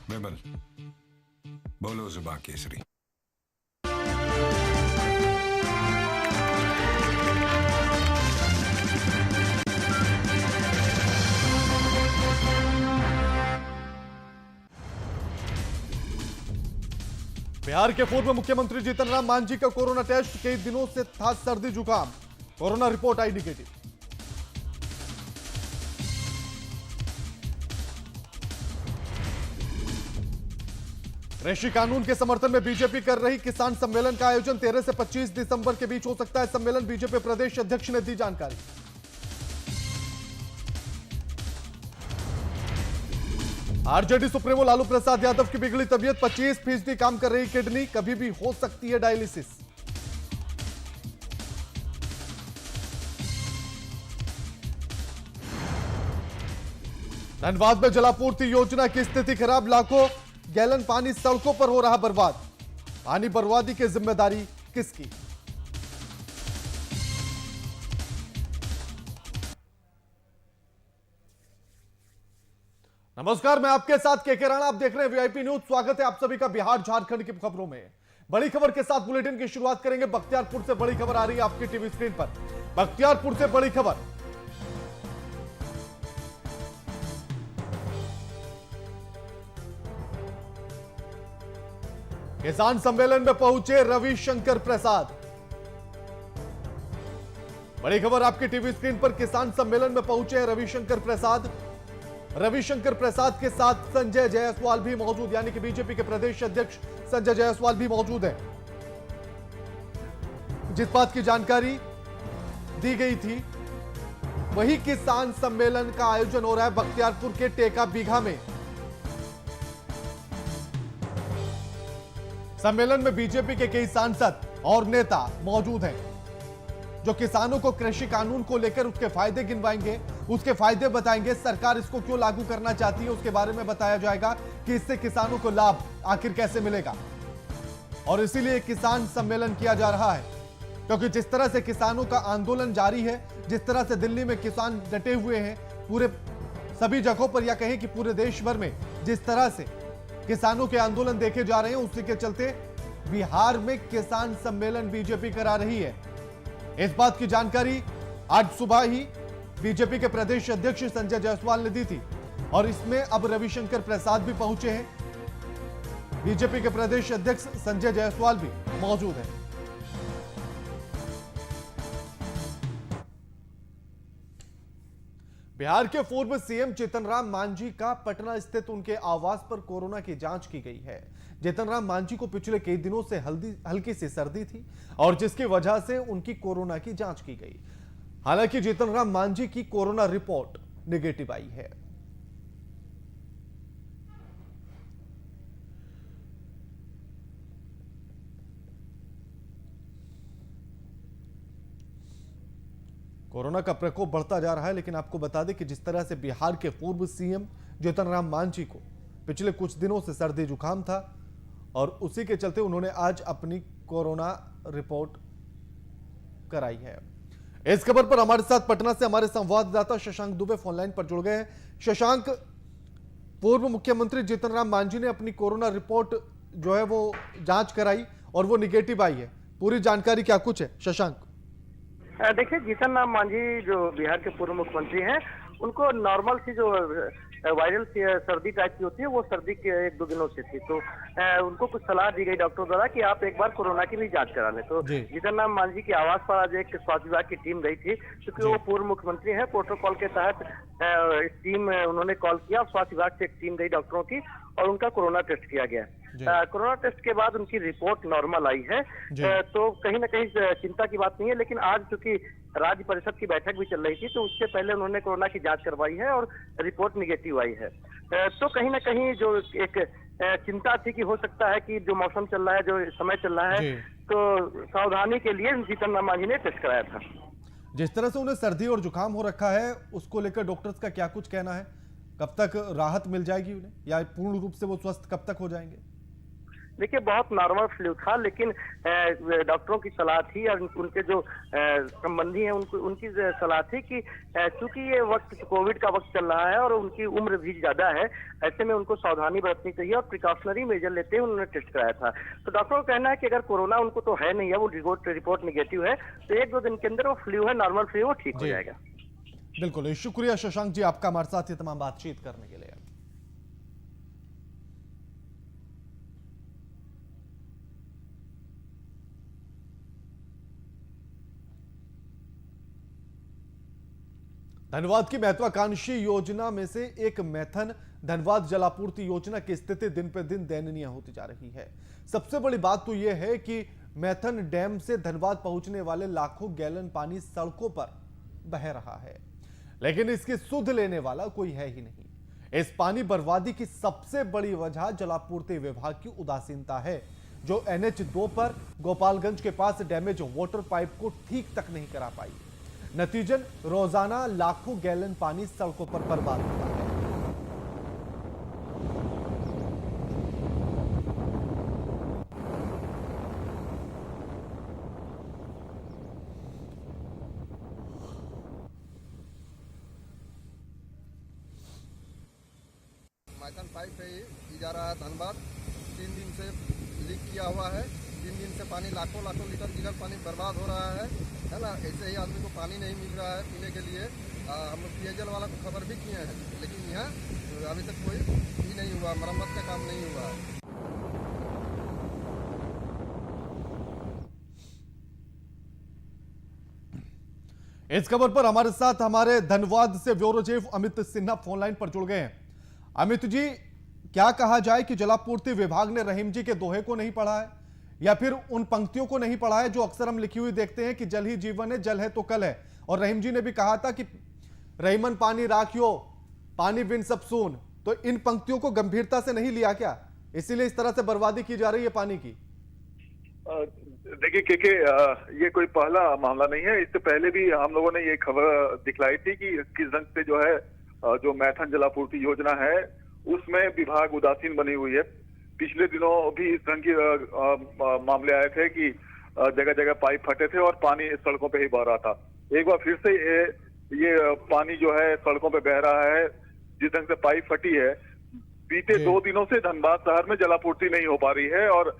विमल, बोलो जुबान केसरी। बिहार के पूर्व मुख्यमंत्री जीतन राम मांझी का कोरोना टेस्ट, कई दिनों से था सर्दी जुकाम, कोरोना रिपोर्ट आई निगेटिव। कृषि कानून के समर्थन में बीजेपी कर रही किसान सम्मेलन का आयोजन 13 से 25 दिसंबर के बीच हो सकता है सम्मेलन, बीजेपी प्रदेश अध्यक्ष ने दी जानकारी। आरजेडी सुप्रीमो लालू प्रसाद यादव की बिगड़ी तबीयत, 25% काम कर रही किडनी, कभी भी हो सकती है डायलिसिस। धनबाद में जलापूर्ति योजना की स्थिति खराब, लाखों गैलन पानी सड़कों पर हो रहा बर्बाद, पानी बर्बादी की जिम्मेदारी किसकी? नमस्कार, मैं आपके साथ केके राणा, आप देख रहे हैं वीआईपी न्यूज। स्वागत है आप सभी का बिहार झारखंड की खबरों में। बड़ी खबर के साथ बुलेटिन की शुरुआत करेंगे। बख्तियारपुर से बड़ी खबर आ रही है आपकी टीवी स्क्रीन पर। बख्तियारपुर से बड़ी खबर, किसान सम्मेलन में पहुंचे रविशंकर प्रसाद। बड़ी खबर आपकी टीवी स्क्रीन पर, किसान सम्मेलन में पहुंचे रविशंकर प्रसाद। रविशंकर प्रसाद के साथ संजय जायसवाल भी मौजूद, यानी कि बीजेपी के प्रदेश अध्यक्ष संजय जायसवाल भी मौजूद हैं। जिस बात की जानकारी दी गई थी वही किसान सम्मेलन का आयोजन हो रहा है बख्तियारपुर के टेका बीघा में। सम्मेलन में बीजेपी के कई सांसद और नेता मौजूद हैं जो किसानों को कृषि कानून को लेकर उसके फायदे गिनवाएंगे, उसके फायदे बताएंगे, सरकार इसको क्यों लागू करना चाहती है उसके बारे में बताया जाएगा कि इससे किसानों को लाभ आखिर कैसे मिलेगा। और इसीलिए किसान सम्मेलन किया जा रहा है क्योंकि जिस तरह से किसानों का आंदोलन जारी है, जिस तरह से दिल्ली में किसान डटे हुए हैं, पूरे सभी जगहों पर या कहें कि पूरे देश भर में जिस तरह से किसानों के आंदोलन देखे जा रहे हैं, उसी के चलते बिहार में किसान सम्मेलन बीजेपी करा रही है। इस बात की जानकारी आज सुबह ही बीजेपी के प्रदेश अध्यक्ष संजय जायसवाल ने दी थी और इसमें अब रविशंकर प्रसाद भी पहुंचे हैं। बीजेपी के प्रदेश अध्यक्ष संजय जायसवाल भी मौजूद हैं। बिहार के पूर्व सीएम जीतन राम मांझी का पटना स्थित उनके आवास पर कोरोना की जांच की गई है। जीतन राम मांझी को पिछले कई दिनों से हल्की सी सर्दी थी और जिसकी वजह से उनकी कोरोना की जांच की गई। हालांकि जीतन राम मांझी की कोरोना रिपोर्ट नेगेटिव आई है। कोरोना का प्रकोप बढ़ता जा रहा है, लेकिन आपको बता दें कि जिस तरह से बिहार के पूर्व सीएम जीतन राम मांझी को पिछले कुछ दिनों से सर्दी जुकाम था और उसी के चलते उन्होंने आज अपनी कोरोना रिपोर्ट कराई है। इस खबर पर हमारे साथ पटना से हमारे संवाददाता शशांक दुबे फोन लाइन पर जुड़ गए हैं। शशांक, पूर्व मुख्यमंत्री जीतन राम मांझी ने अपनी कोरोना रिपोर्ट जो है वो जांच कराई और वो निगेटिव आई है, पूरी जानकारी क्या कुछ है शशांक? देखिए, जीतन राम मांझी जो बिहार के पूर्व मुख्यमंत्री हैं, उनको नॉर्मल सी जो वायरल सर्दी टाइप की होती है, वो सर्दी के 1-2 दिनों से थी। तो उनको कुछ सलाह दी गई डॉक्टर द्वारा कि आप एक बार कोरोना की भी जांच करा लें। तो जीतन राम मांझी के आवास पर आज एक स्वास्थ्य विभाग की टीम गई थी, क्योंकि वो पूर्व मुख्यमंत्री हैं। प्रोटोकॉल के तहत इस टीम उन्होंने कॉल किया, स्वास्थ्य विभाग से एक टीम गई डॉक्टरों की और उनका कोरोना टेस्ट किया गया। कोरोना टेस्ट के बाद उनकी रिपोर्ट नॉर्मल आई है। तो कहीं ना कहीं चिंता की बात नहीं है, लेकिन आज चूंकि राज्य परिषद की बैठक भी चल रही थी, तो उससे पहले उन्होंने कोरोना की जांच करवाई है और रिपोर्ट निगेटिव आई है। तो कहीं ना कहीं जो एक चिंता थी कि हो सकता है कि जो मौसम चल रहा है, जो समय चल रहा है, तो सावधानी के लिए जीतन राम मांझी ने टेस्ट कराया था। जिस तरह से उन्हें सर्दी और जुकाम हो रखा है, उसको लेकर डॉक्टर्स का क्या कुछ कहना है? कब तक राहत मिल जाएगी उन्हें, या पूर्ण रूप से वो स्वस्थ कब तक हो जाएंगे? देखिए बहुत नॉर्मल फ्लू था, लेकिन डॉक्टरों की सलाह थी और उनके जो संबंधी हैं उनकी सलाह थी कि चूंकि ये वक्त कोविड का वक्त चल रहा है और उनकी उम्र भी ज्यादा है, ऐसे में उनको सावधानी बरतनी चाहिए और प्रिकॉशनरी मेजर लेते हुए उन्होंने टेस्ट कराया था। तो डॉक्टरों का कहना है कि अगर कोरोना उनको तो है नहीं है, वो रिपोर्ट निगेटिव है, तो 1-2 दिन के अंदर वो फ्लू है, नॉर्मल फ्लू, वो ठीक हो जाएगा। बिल्कुल, शुक्रिया शशांक जी आपका हमारे साथ ये तमाम बातचीत करने के लिए। धनबाद की महत्वाकांक्षी योजना में से एक मैथन धनबाद जलापूर्ति योजना की स्थिति दिन पर दिन दयनीय होती जा रही है। सबसे बड़ी बात तो यह है कि मैथन डैम से धनबाद पहुंचने वाले लाखों गैलन पानी सड़कों पर बह रहा है, लेकिन इसकी सुध लेने वाला कोई है ही नहीं। इस पानी बर्बादी की सबसे बड़ी वजह जलापूर्ति विभाग की उदासीनता है, जो NH2 पर गोपालगंज के पास डैमेज वाटर पाइप को ठीक तक नहीं करा पाई। नतीजन रोजाना लाखों गैलन पानी सड़कों पर बर्बाद होता है। मैथन पाइप पे ही जा रहा है धनबाद, 3 दिन से लीक किया हुआ है। 3 दिन से पानी लाखों लीटर गीजर पानी बर्बाद हो रहा है ना। ऐसे ही आदमी को पानी नहीं मिल रहा है पीने के लिए। हम लोग पेयजल वाला को खबर भी किए हैं, लेकिन यहाँ अभी तक कोई भी नहीं हुआ, मरम्मत का काम नहीं हुआ। इस खबर पर हमारे साथ हमारे धनबाद से bureau chief Amit Sinha phone line पर जुड़ गए हैं। अमित जी, क्या कहा जाए कि जलापूर्ति विभाग ने रहीम जी के दोहे को नहीं पढ़ा है, या फिर उन पंक्तियों को नहीं पढ़ा है जो अक्सर हम लिखी हुई देखते हैं कि जल ही जीवन है, जल है तो कल है। और रहीम जी ने भी कहा था कि रहीमन पानी राखियो, पानी बिन सब सून। तो इन पंक्तियों को गंभीरता से नहीं लिया क्या, इसीलिए इस तरह से बर्बादी की जा रही है पानी की? देखिए के ये कोई पहला मामला नहीं है। इससे पहले भी हम लोगों ने ये खबर दिखलाई थी कि किस ढंग से जो है जो मैथन जलापूर्ति योजना है उसमें विभाग उदासीन बनी हुई है। पिछले दिनों भी इस ढंग के मामले आए थे कि जगह जगह पाइप फटे थे और पानी सड़कों पे ही बह रहा था। एक बार फिर से ये पानी जो है सड़कों पे बह रहा है। जिस ढंग से पाइप फटी है, बीते 2 दिनों से धनबाद शहर में जलापूर्ति नहीं हो पा रही है और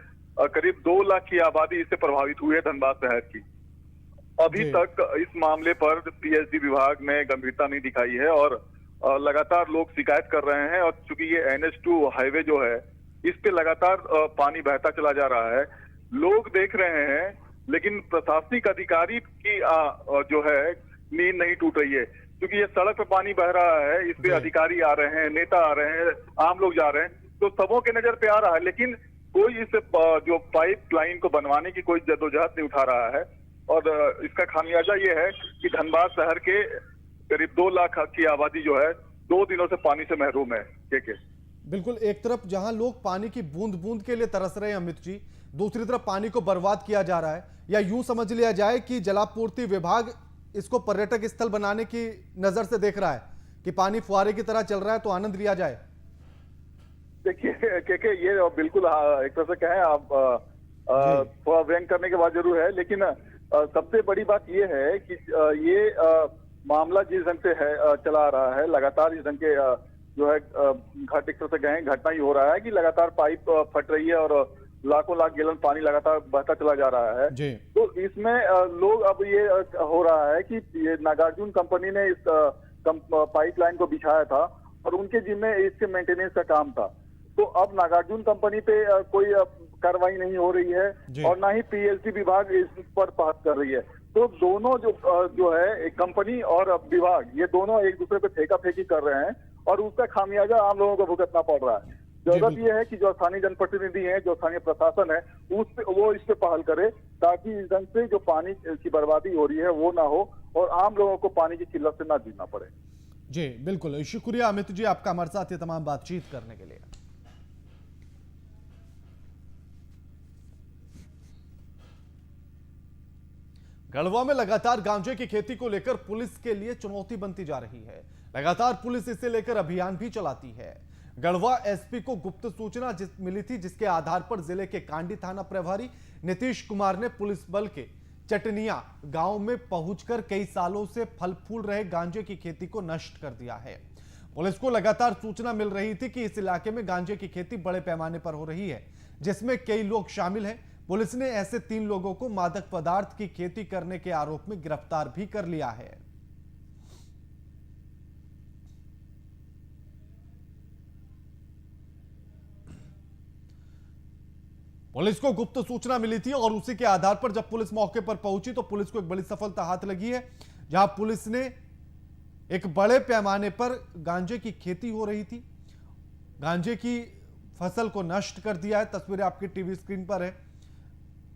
करीब 2 लाख की आबादी इससे प्रभावित हुई है धनबाद शहर की। अभी तक इस मामले पर पीएचडी विभाग ने गंभीरता नहीं दिखाई है और लगातार लोग शिकायत कर रहे हैं। और चूंकि ये NH2 हाईवे जो है इस पे लगातार पानी बहता चला जा रहा है, लोग देख रहे हैं, लेकिन प्रशासनिक अधिकारी की जो है नींद नहीं टूट रही है। क्योंकि ये सड़क पे पानी बह रहा है, इस पे अधिकारी आ रहे हैं, नेता आ रहे हैं, आम लोग जा रहे हैं, तो सबों के नजर पे आ रहा है, लेकिन कोई इस जो पाइप लाइन को बनवाने की कोई जद्दोजहद नहीं उठा रहा है। और इसका खामियाजा ये है कि धनबाद शहर के करीब 2 लाख की आबादी जो है 2 दिनों से पानी से महरूम है। बिल्कुल, एक तरफ जहां लोग पानी की बूंद बूंद के लिए तरस रहे हैं अमित जी, दूसरी तरफ पानी को बर्बाद किया जा रहा है। या यूं समझ लिया जाए कि जलापूर्ति विभाग इसको पर्यटक स्थल बनाने की नजर से देख रहा है कि पानी फुहारे की तरह चल रहा है तो आनंद लिया जाए। देखिए ये बिल्कुल एक तरह से कहें आप थोड़ा व्यंग करने के बाद जरूर है, लेकिन सबसे बड़ी बात ये है कि ये मामला जिस ढंग से है चला आ रहा है, लगातार इस ढंग के जो है घट एक तरह से कहें घटना ही हो रहा है कि लगातार पाइप फट रही है और लाखों लाख गैलन पानी लगातार बहता चला जा रहा है जी। तो इसमें लोग अब ये हो रहा है कि ये नागार्जुन कंपनी ने इस पाइपलाइन को बिछाया था और उनके जिम्मे इसके मेंटेनेंस का काम था। तो अब नागार्जुन कंपनी पे कोई कार्रवाई नहीं हो रही है और ना ही पीएचडी विभाग इस पर बात कर रही है। तो दोनों जो है कंपनी और विभाग, ये दोनों एक दूसरे पे फेंका फेंकी कर रहे हैं और उसका खामियाजा आम लोगों को भुगतना पड़ रहा है। जरूरत यह है कि जो स्थानीय जनप्रतिनिधि हैं, जो स्थानीय प्रशासन है, वो इस पे पहल करे ताकि इस ढंग से जो पानी की बर्बादी हो रही है वो ना हो और आम लोगों को पानी की किल्लत से ना जूझना पड़े। जी बिल्कुल, शुक्रिया अमित जी आपका हमारे साथ ये तमाम बातचीत करने के लिए। गढ़वा में लगातार गांजे की खेती को लेकर पुलिस के लिए चुनौती बनती जा रही है। लगातार पुलिस इसे लेकर अभियान भी चलाती है। गढ़वा एसपी को गुप्त सूचना मिली थी, जिसके आधार पर जिले के कांडी थाना प्रभारी नीतीश कुमार ने पुलिस बल के चटनिया गांव में पहुंचकर कई सालों से फल फूल रहे गांजे की खेती को नष्ट कर दिया है। पुलिस को लगातार सूचना मिल रही थी कि इस इलाके में गांजे की खेती बड़े पैमाने पर हो रही है, जिसमें कई लोग शामिल हैं। पुलिस ने ऐसे 3 लोगों को मादक पदार्थ की खेती करने के आरोप में गिरफ्तार भी कर लिया है। पुलिस को गुप्त सूचना मिली थी और उसी के आधार पर जब पुलिस मौके पर पहुंची तो पुलिस को एक बड़ी सफलता हाथ लगी है, जहां पुलिस ने एक बड़े पैमाने पर गांजे की खेती हो रही थी, गांजे की फसल को नष्ट कर दिया है। तस्वीरें आपकी टीवी स्क्रीन पर है,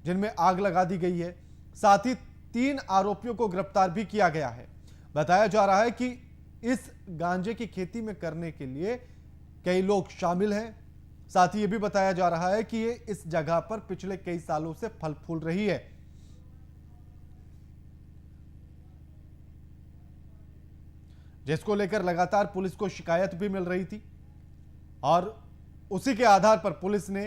जिनमें आग लगा दी गई है। साथ ही 3 आरोपियों को गिरफ्तार भी किया गया है। बताया जा रहा है कि इस गांजे की खेती में करने के लिए कई लोग शामिल हैं। साथ ही यह भी बताया जा रहा है कि ये इस जगह पर पिछले कई सालों से फल फूल रही है। जिसको लेकर लगातार पुलिस को शिकायत भी मिल रही थी और उसी के आधार पर पुलिस ने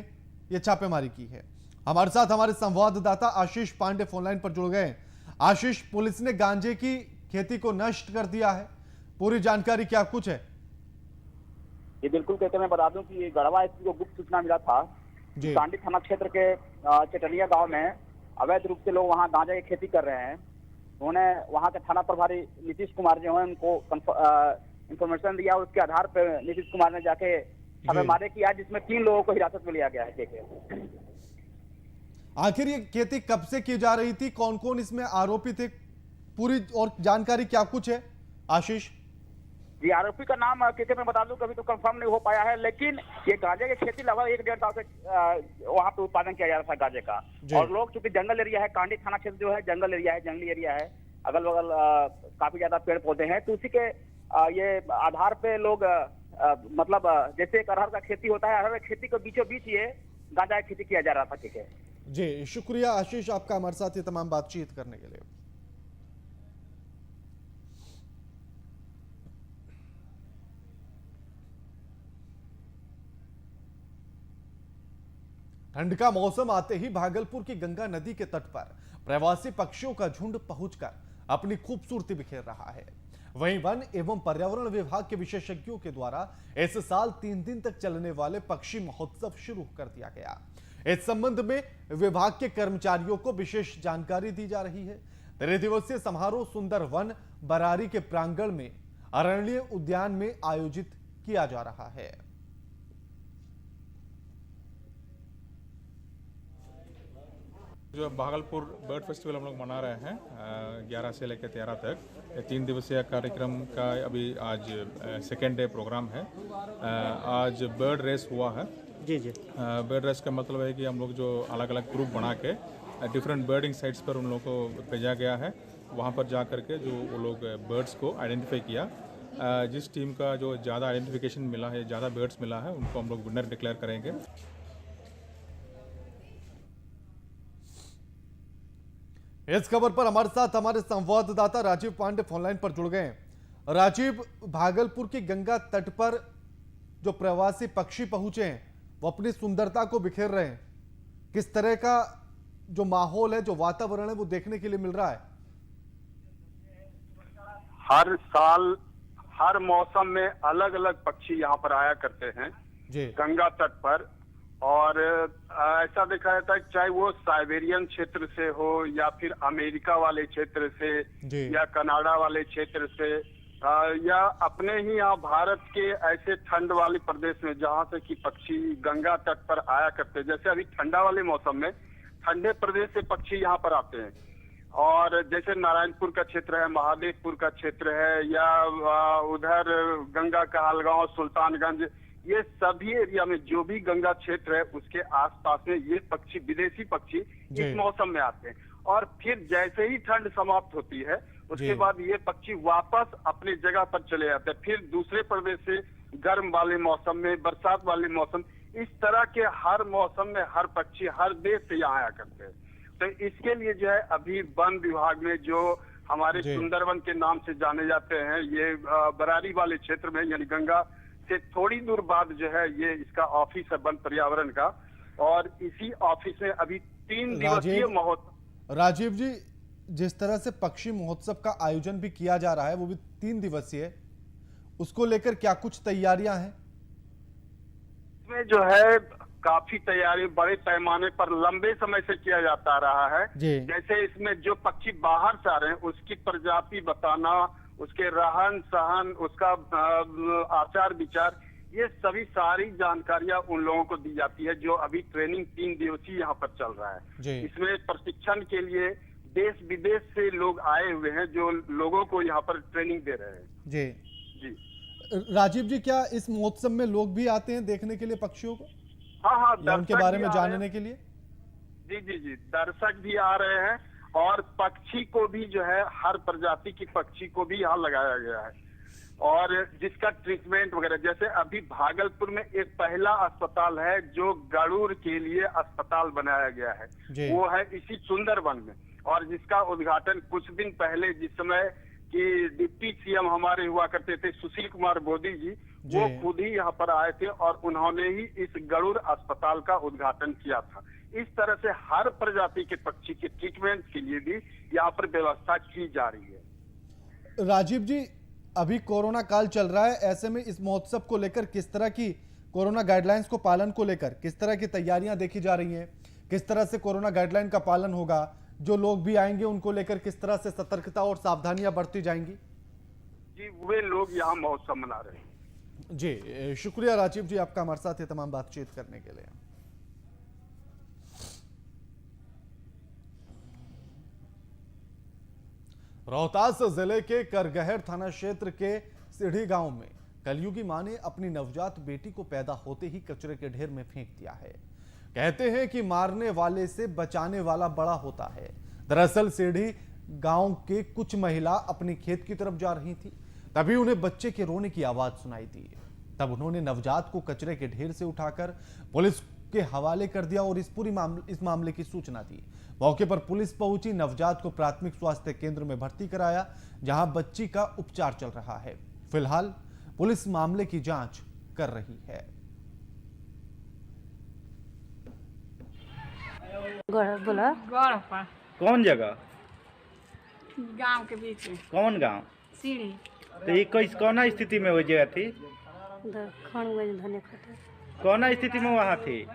यह छापेमारी की है। हमारे साथ हमारे संवाददाता आशीष पांडे फोनलाइन पर जुड़ गए। आशीष, पुलिस ने गांजे की खेती को नष्ट कर दिया है, पूरी जानकारी क्या कुछ है? ये बिल्कुल कहते मैं बता दूं कि ये गढ़वा एसपी को गुप्त सूचना मिला था कि कांडी थाना क्षेत्र के चटनिया गांव में अवैध रूप से लोग वहां गांजा की खेती कर रहे हैं। उन्होंने वहां के थाना प्रभारी नीतीश कुमार जो है उनको इंफॉर्मेशन दिया, उसके आधार पर नीतीश कुमार ने जाके छापेमारी किया, जिसमें 3 लोगों को हिरासत में लिया गया है। आखिर ये खेती कब से की जा रही थी, कौन कौन इसमें आरोपी थे, पूरी और जानकारी क्या कुछ है आशीष? जी, आरोपी का नाम क्योंकि मैं बता दूं कभी तो कंफर्म नहीं हो पाया है, लेकिन ये गांजे की खेती लगभग 1-1.5 साल से वहां पे उत्पादन किया जा रहा था गांजे का। और लोग चूंकि जंगल एरिया है, कांडी थाना क्षेत्र जो है जंगल एरिया है, जंगली एरिया है, अगल बगल काफी ज्यादा पेड़ पौधे हैं, तो उसी के ये आधार पे लोग मतलब जैसे एक अरहर का खेती होता है, अरहर खेती के बीचों बीच ये गांजा की खेती किया जा रहा था। ठीक है जी, शुक्रिया आशीष आपका हमारे साथ ये तमाम बातचीत करने के लिए। ठंड का मौसम आते ही भागलपुर की गंगा नदी के तट पर प्रवासी पक्षियों का झुंड पहुंचकर अपनी खूबसूरती बिखेर रहा है। वहीं वन एवं पर्यावरण विभाग के विशेषज्ञों के द्वारा इस साल 3 दिन तक चलने वाले पक्षी महोत्सव शुरू कर दिया गया। इस संबंध में विभाग के कर्मचारियों को विशेष जानकारी दी जा रही है। 3 दिवसीय समारोह सुंदर वन बरारी के प्रांगण में अरण्य उद्यान में आयोजित किया जा रहा है। जो भागलपुर बर्ड फेस्टिवल हम लोग मना रहे हैं 11 से लेकर 13 तक, ये 3 दिवसीय कार्यक्रम का अभी आज सेकेंड डे प्रोग्राम है। आज बर्ड रेस हुआ है। जी जी। बर्ड रेस का मतलब है कि हम लोग जो अलग अलग ग्रुप बना के डिफरेंट बर्डिंग साइट्स पर उन लोगों को भेजा गया है। वहाँ पर जा करके जो वो लोग बर्ड्स को आइडेंटिफाई किया, जिस टीम का जो ज़्यादा आइडेंटिफिकेशन मिला है, ज़्यादा बर्ड्स मिला है, उनको हम लोग विनर डिक्लेयर करेंगे। इस खबर पर हमारे साथ हमारे संवाददाता राजीव पांडे फोनलाइन पर जुड़ गए हैं। राजीव, भागलपुर की गंगा तट पर जो प्रवासी पक्षी पहुंचे हैं वो अपनी सुंदरता को बिखेर रहे हैं, किस तरह का जो माहौल है, जो वातावरण है वो देखने के लिए मिल रहा है? हर साल हर मौसम में अलग अलग पक्षी यहाँ पर आया करते हैं जी। गंगा तट पर, और ऐसा देखा जाता है चाहे वो साइबेरियन क्षेत्र से हो या फिर अमेरिका वाले क्षेत्र से या कनाडा वाले क्षेत्र से या अपने ही यहाँ भारत के ऐसे ठंड वाले प्रदेश में जहाँ से कि पक्षी गंगा तट पर आया करते हैं। जैसे अभी ठंडा वाले मौसम में ठंडे प्रदेश से पक्षी यहाँ पर आते हैं, और जैसे नारायणपुर का क्षेत्र है, महादेवपुर का क्षेत्र है, या उधर गंगा का हालगांव, सुल्तानगंज, ये सभी एरिया में जो भी गंगा क्षेत्र है उसके आसपास में ये पक्षी, विदेशी पक्षी इस मौसम में आते हैं। और फिर जैसे ही ठंड समाप्त होती है उसके बाद ये पक्षी वापस अपनी जगह पर चले जाते हैं। फिर दूसरे प्रदेश से गर्म वाले मौसम में, बरसात वाले मौसम, इस तरह के हर मौसम में हर पक्षी हर देश से यहाँ आया करते हैं। तो इसके लिए जो है अभी वन विभाग में जो हमारे सुंदरवन के नाम से जाने जाते हैं, ये बरारी वाले क्षेत्र में यानी गंगा से थोड़ी दूर बाद जो है ये इसका ऑफिस है वन पर्यावरण का, और इसी ऑफिस में अभी 3 दिवसीय महोत्सव। राजीव जी, जिस तरह से पक्षी महोत्सव का आयोजन भी किया जा रहा है वो भी 3 दिवसीय, उसको लेकर क्या कुछ तैयारियां हैं? इसमें जो है काफी तैयारी बड़े पैमाने पर लंबे समय से किया जाता रहा है। जैसे इसमें जो पक्षी बाहर से आ रहे हैं उसकी प्रजाति बताना, उसके रहन सहन, उसका आचार विचार, ये सभी सारी जानकारियां उन लोगों को दी जाती है जो अभी ट्रेनिंग 3 दिवसीय यहाँ पर चल रहा है। इसमें प्रशिक्षण के लिए देश विदेश से लोग आए हुए हैं जो लोगों को यहाँ पर ट्रेनिंग दे रहे हैं। जी जी राजीव जी, क्या इस महोत्सव में लोग भी आते हैं देखने के लिए पक्षियों को? हाँ, या उनके बारे में जानने के लिए? जी, दर्शक भी आ रहे हैं और पक्षी को भी जो है हर प्रजाति की पक्षी को भी यहाँ लगाया गया है, और जिसका ट्रीटमेंट वगैरह, जैसे अभी भागलपुर में एक पहला अस्पताल है जो गरुड़ के लिए अस्पताल बनाया गया है, वो है इसी सुंदरवन में, और जिसका उद्घाटन कुछ दिन पहले, जिस समय कि डिप्टी सीएम हमारे हुआ करते थे सुशील कुमार मोदी जी, वो खुद ही यहाँ पर आए थे और उन्होंने ही इस गरुड़ अस्पताल का उद्घाटन किया था। इस तरह से हर प्रजाति के पक्षी के ट्रीटमेंट के लिए भी यहाँ पर व्यवस्था की जा रही है। राजीव जी, अभी कोरोना काल चल रहा है, ऐसे में इस महोत्सव को लेकर किस तरह की कोरोना गाइडलाइंस को पालन को लेकर किस तरह की तैयारियां देखी जा रही हैं? किस तरह से कोरोना गाइडलाइन का पालन होगा? जो लोग भी आएंगे उनको लेकर किस तरह से सतर्कता और सावधानियां बरती जाएंगी? जी, वे लोग यहाँ महोत्सव मना रहे हैं। जी शुक्रिया राजीव जी आपका हमारे साथ ये तमाम बातचीत करने के लिए। रोहतास जिले के करगहर थाना क्षेत्र के सीढ़ी गांव में कलयुगी मां ने अपनी नवजात बेटी को पैदा होते ही कचरे के ढेर में फेंक दिया है। कहते हैं कि मारने वाले से बचाने वाला बड़ा होता है। दरअसल सीढ़ी गांव के कुछ महिला अपने खेत की तरफ जा रही थी, तभी उन्हें बच्चे के रोने की आवाज सुनाई दी। तब उन्होंने नवजात को कचरे के ढेर से उठाकर पुलिस के हवाले कर दिया और इस मामले की सूचना दी। मौके पर पुलिस पहुंची, नवजात को प्राथमिक स्वास्थ्य केंद्र में भर्ती कराया, जहां बच्ची का उपचार चल रहा है। फिलहाल पुलिस मामले की जांच कर रही है। बोला गौड़ पर कौन जगह? गांव के बीच में। कौन गांव? सीढ़ी। तो ये कौन स्थिति में वो जगह थी? धनिया खटे। कौन स्थिति में वहाँ थी?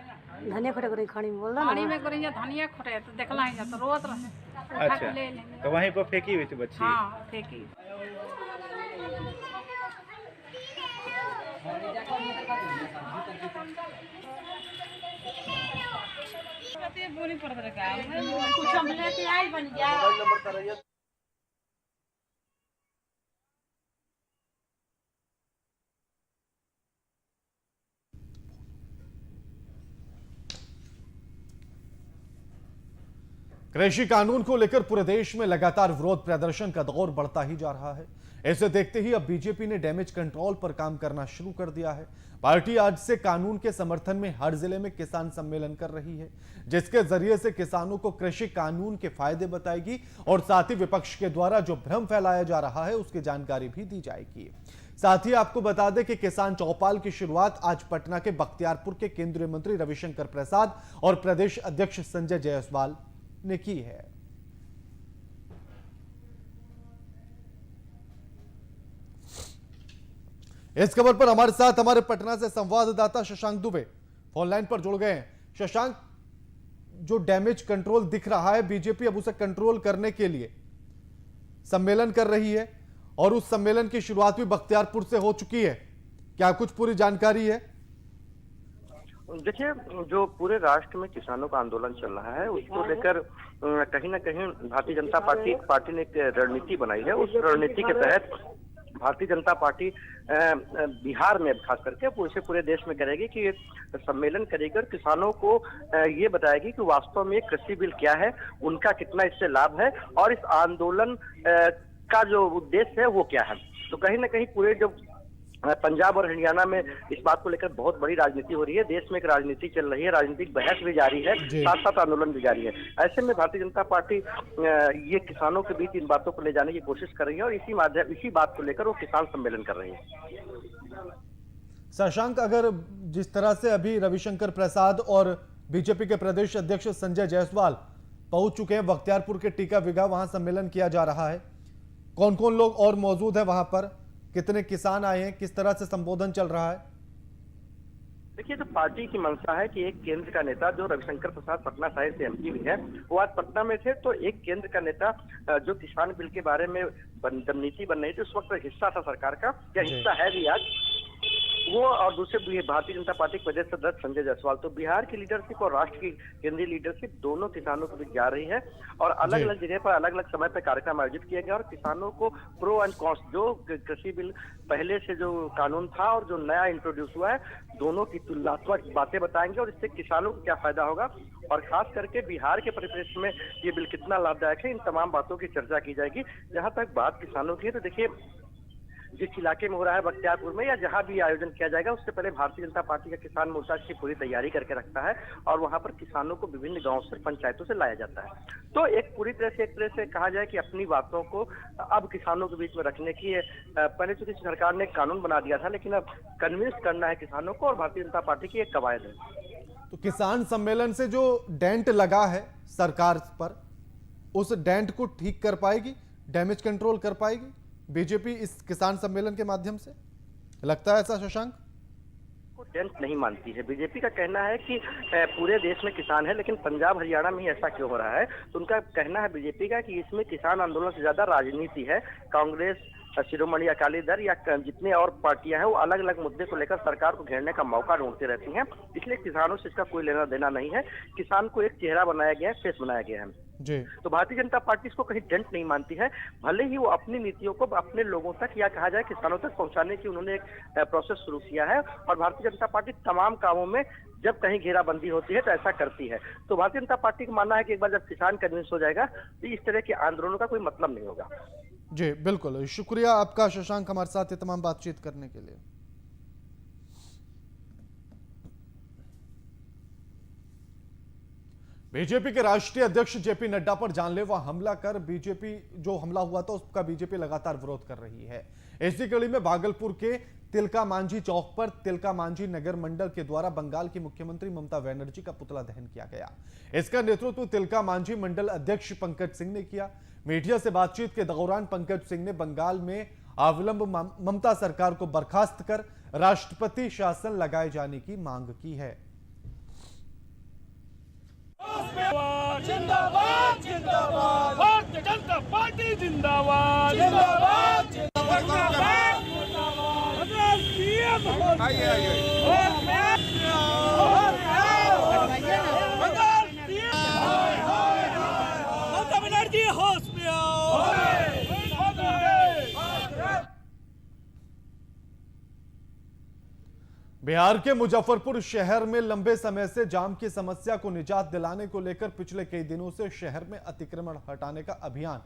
धनिया खटे करी खानी में बोल रहा पानी में करी धनिया खटे तो देखला ही तो रोत रहे। अच्छा, तो वहीं पर फेंकी हुई थी बच्ची? हाँ, फेंकी। कुछ हम लेके आई बन गया। कृषि कानून को लेकर पूरे देश में लगातार विरोध प्रदर्शन का दौर बढ़ता ही जा रहा है। ऐसे देखते ही अब बीजेपी ने डैमेज कंट्रोल पर काम करना शुरू कर दिया है। पार्टी आज से कानून के समर्थन में हर जिले में किसान सम्मेलन कर रही है, जिसके जरिए से किसानों को कृषि कानून के फायदे बताएगी और साथ ही विपक्ष के द्वारा जो भ्रम फैलाया जा रहा है उसकी जानकारी भी दी जाएगी। साथ ही आपको बता दें कि किसान चौपाल की शुरुआत आज पटना के बख्तियारपुर के केंद्रीय मंत्री रविशंकर प्रसाद और प्रदेश अध्यक्ष संजय जायसवाल ने की है। इस खबर पर हमारे साथ हमारे पटना से संवाददाता शशांक दुबे फोन लाइन पर जुड़ गए हैं। शशांक, जो डैमेज कंट्रोल दिख रहा है, बीजेपी अब उसे कंट्रोल करने के लिए सम्मेलन कर रही है और उस सम्मेलन की शुरुआत भी बख्तियारपुर से हो चुकी है, क्या कुछ पूरी जानकारी है? देखिए, जो पूरे राष्ट्र में किसानों का आंदोलन चल रहा है उसको लेकर कहीं ना कहीं भारतीय जनता पार्टी ने एक रणनीति बनाई है। उस रणनीति के तहत भारतीय जनता पार्टी बिहार में खास करके इसे पूरे देश में करेगी कि सम्मेलन करेगी और किसानों को ये बताएगी कि वास्तव में कृषि बिल क्या है, उनका कितना इससे लाभ है और इस आंदोलन का जो उद्देश्य है वो क्या है। तो कहीं ना कहीं पूरे जो पंजाब और हरियाणा में इस बात को लेकर बहुत बड़ी राजनीति हो रही है। देश में एक राजनीति चल रही है, राजनीतिक बहस भी जारी है, साथ साथ आंदोलन भी जारी है। ऐसे में भारतीय जनता पार्टी ये किसानों के बीच इन बातों को ले जाने की कोशिश कर रही है और इसी बात को लेकर वो किसान सम्मेलन कर रही है। शशांक, अगर जिस तरह से अभी रविशंकर प्रसाद और बीजेपी के प्रदेश अध्यक्ष संजय जायसवाल पहुंच चुके हैं बख्तियारपुर के टीका विघा, वहां सम्मेलन किया जा रहा है, कौन कौन लोग और मौजूद है वहां पर, कितने किसान आए हैं, किस तरह से संबोधन चल रहा है? देखिए, तो पार्टी की मंशा है कि एक केंद्र का नेता जो रविशंकर प्रसाद पटना साहिब से एमपी भी है, वो आज पटना में थे। तो एक केंद्र का नेता जो किसान बिल के बारे में नीति बन रही थी उस वक्त हिस्सा था सरकार का, या हिस्सा है भी आज वो, और दूसरे भारतीय जनता पार्टी के प्रदेश सदस्य संजय जायसवाल। तो बिहार की लीडरशिप और राष्ट्र की केंद्रीय लीडरशिप दोनों किसानों के बीच जा रही है और अलग अलग जगह पर अलग अलग समय पर कार्यक्रम आयोजित किया गया और किसानों को प्रो एंड कॉन्स, जो कृषि बिल पहले से जो कानून था और जो नया इंट्रोड्यूस हुआ है, दोनों की तुलनात्मक बातें बताएंगे और इससे किसानों को क्या फायदा होगा और खास करके बिहार के परिप्रेक्ष्य में ये बिल कितना लाभदायक है, इन तमाम बातों की चर्चा की जाएगी। जहां तक बात किसानों की है, तो देखिए, जिस इलाके में हो रहा है बख्तियारपुर में या जहां भी आयोजन किया जाएगा, उससे पहले भारतीय जनता पार्टी का किसान मोर्चा की पूरी तैयारी करके रखता है और वहां पर किसानों को विभिन्न गांवों से, पंचायतों से लाया जाता है। तो एक तरह से कहा जाए कि अपनी बातों को अब किसानों के बीच में रखने की, पहले चूंकि सरकार ने कानून बना दिया था, लेकिन अब कन्विंस करना है किसानों को और भारतीय जनता पार्टी की एक कवायद है। तो किसान सम्मेलन से जो डेंट लगा है सरकार पर, उस डेंट को ठीक कर पाएगी, डैमेज कंट्रोल कर पाएगी बीजेपी इस किसान सम्मेलन के माध्यम से, लगता है ऐसा शशांक? डेंट नहीं मानती है। बीजेपी का कहना है कि पूरे देश में किसान है, लेकिन पंजाब हरियाणा में ही ऐसा क्यों हो रहा है। तो उनका कहना है बीजेपी का कि इसमें किसान आंदोलन से ज्यादा राजनीति है। कांग्रेस, शिरोमणि अकाली दल या जितने और पार्टियां हैं वो अलग अलग मुद्दे को लेकर सरकार को घेरने का मौका ढूंढती रहती हैं, इसलिए किसानों से इसका कोई लेना देना नहीं है। किसान को एक चेहरा बनाया गया है, फेस बनाया गया है जी। तो भारतीय जनता पार्टी इसको कहीं डेंट नहीं मानती है, भले ही वो अपनी नीतियों को अपने लोगों तक या कहा जाए किसानों तक पहुंचाने की उन्होंने एक प्रोसेस शुरू किया है और भारतीय जनता पार्टी तमाम कामों में जब कहीं घेराबंदी होती है तो ऐसा करती है। तो भारतीय जनता पार्टी का मानना है कि एक बार जब किसान कन्विंस हो जाएगा तो इस तरह के आंदोलनों का कोई मतलब नहीं होगा। जी बिल्कुल, शुक्रिया आपका शशांक हमारे साथ ये तमाम बातचीत करने के लिए। बीजेपी के राष्ट्रीय अध्यक्ष जेपी नड्डा पर जानलेवा हमला कर बीजेपी, जो हमला हुआ था उसका बीजेपी लगातार विरोध कर रही है। इसी कड़ी में भागलपुर के तिलका मांझी चौक पर तिलका मांझी नगर मंडल के द्वारा बंगाल की मुख्यमंत्री ममता बनर्जी का पुतला दहन किया गया। इसका नेतृत्व तिलका मांझी मंडल अध्यक्ष पंकज सिंह ने किया। मीडिया से बातचीत के दौरान पंकज सिंह ने बंगाल में अविलंब ममता सरकार को बर्खास्त कर राष्ट्रपति शासन लगाए जाने की मांग की है। जिंदाबाद जिंदाबाद भारतीय जनता पार्टी जिंदाबाद जिंदाबाद जिंदाबाद ममता बनर्जी होश में आओ। बिहार के मुजफ्फरपुर शहर में लंबे समय से जाम की समस्या को निजात दिलाने को लेकर पिछले कई दिनों से शहर में अतिक्रमण हटाने का अभियान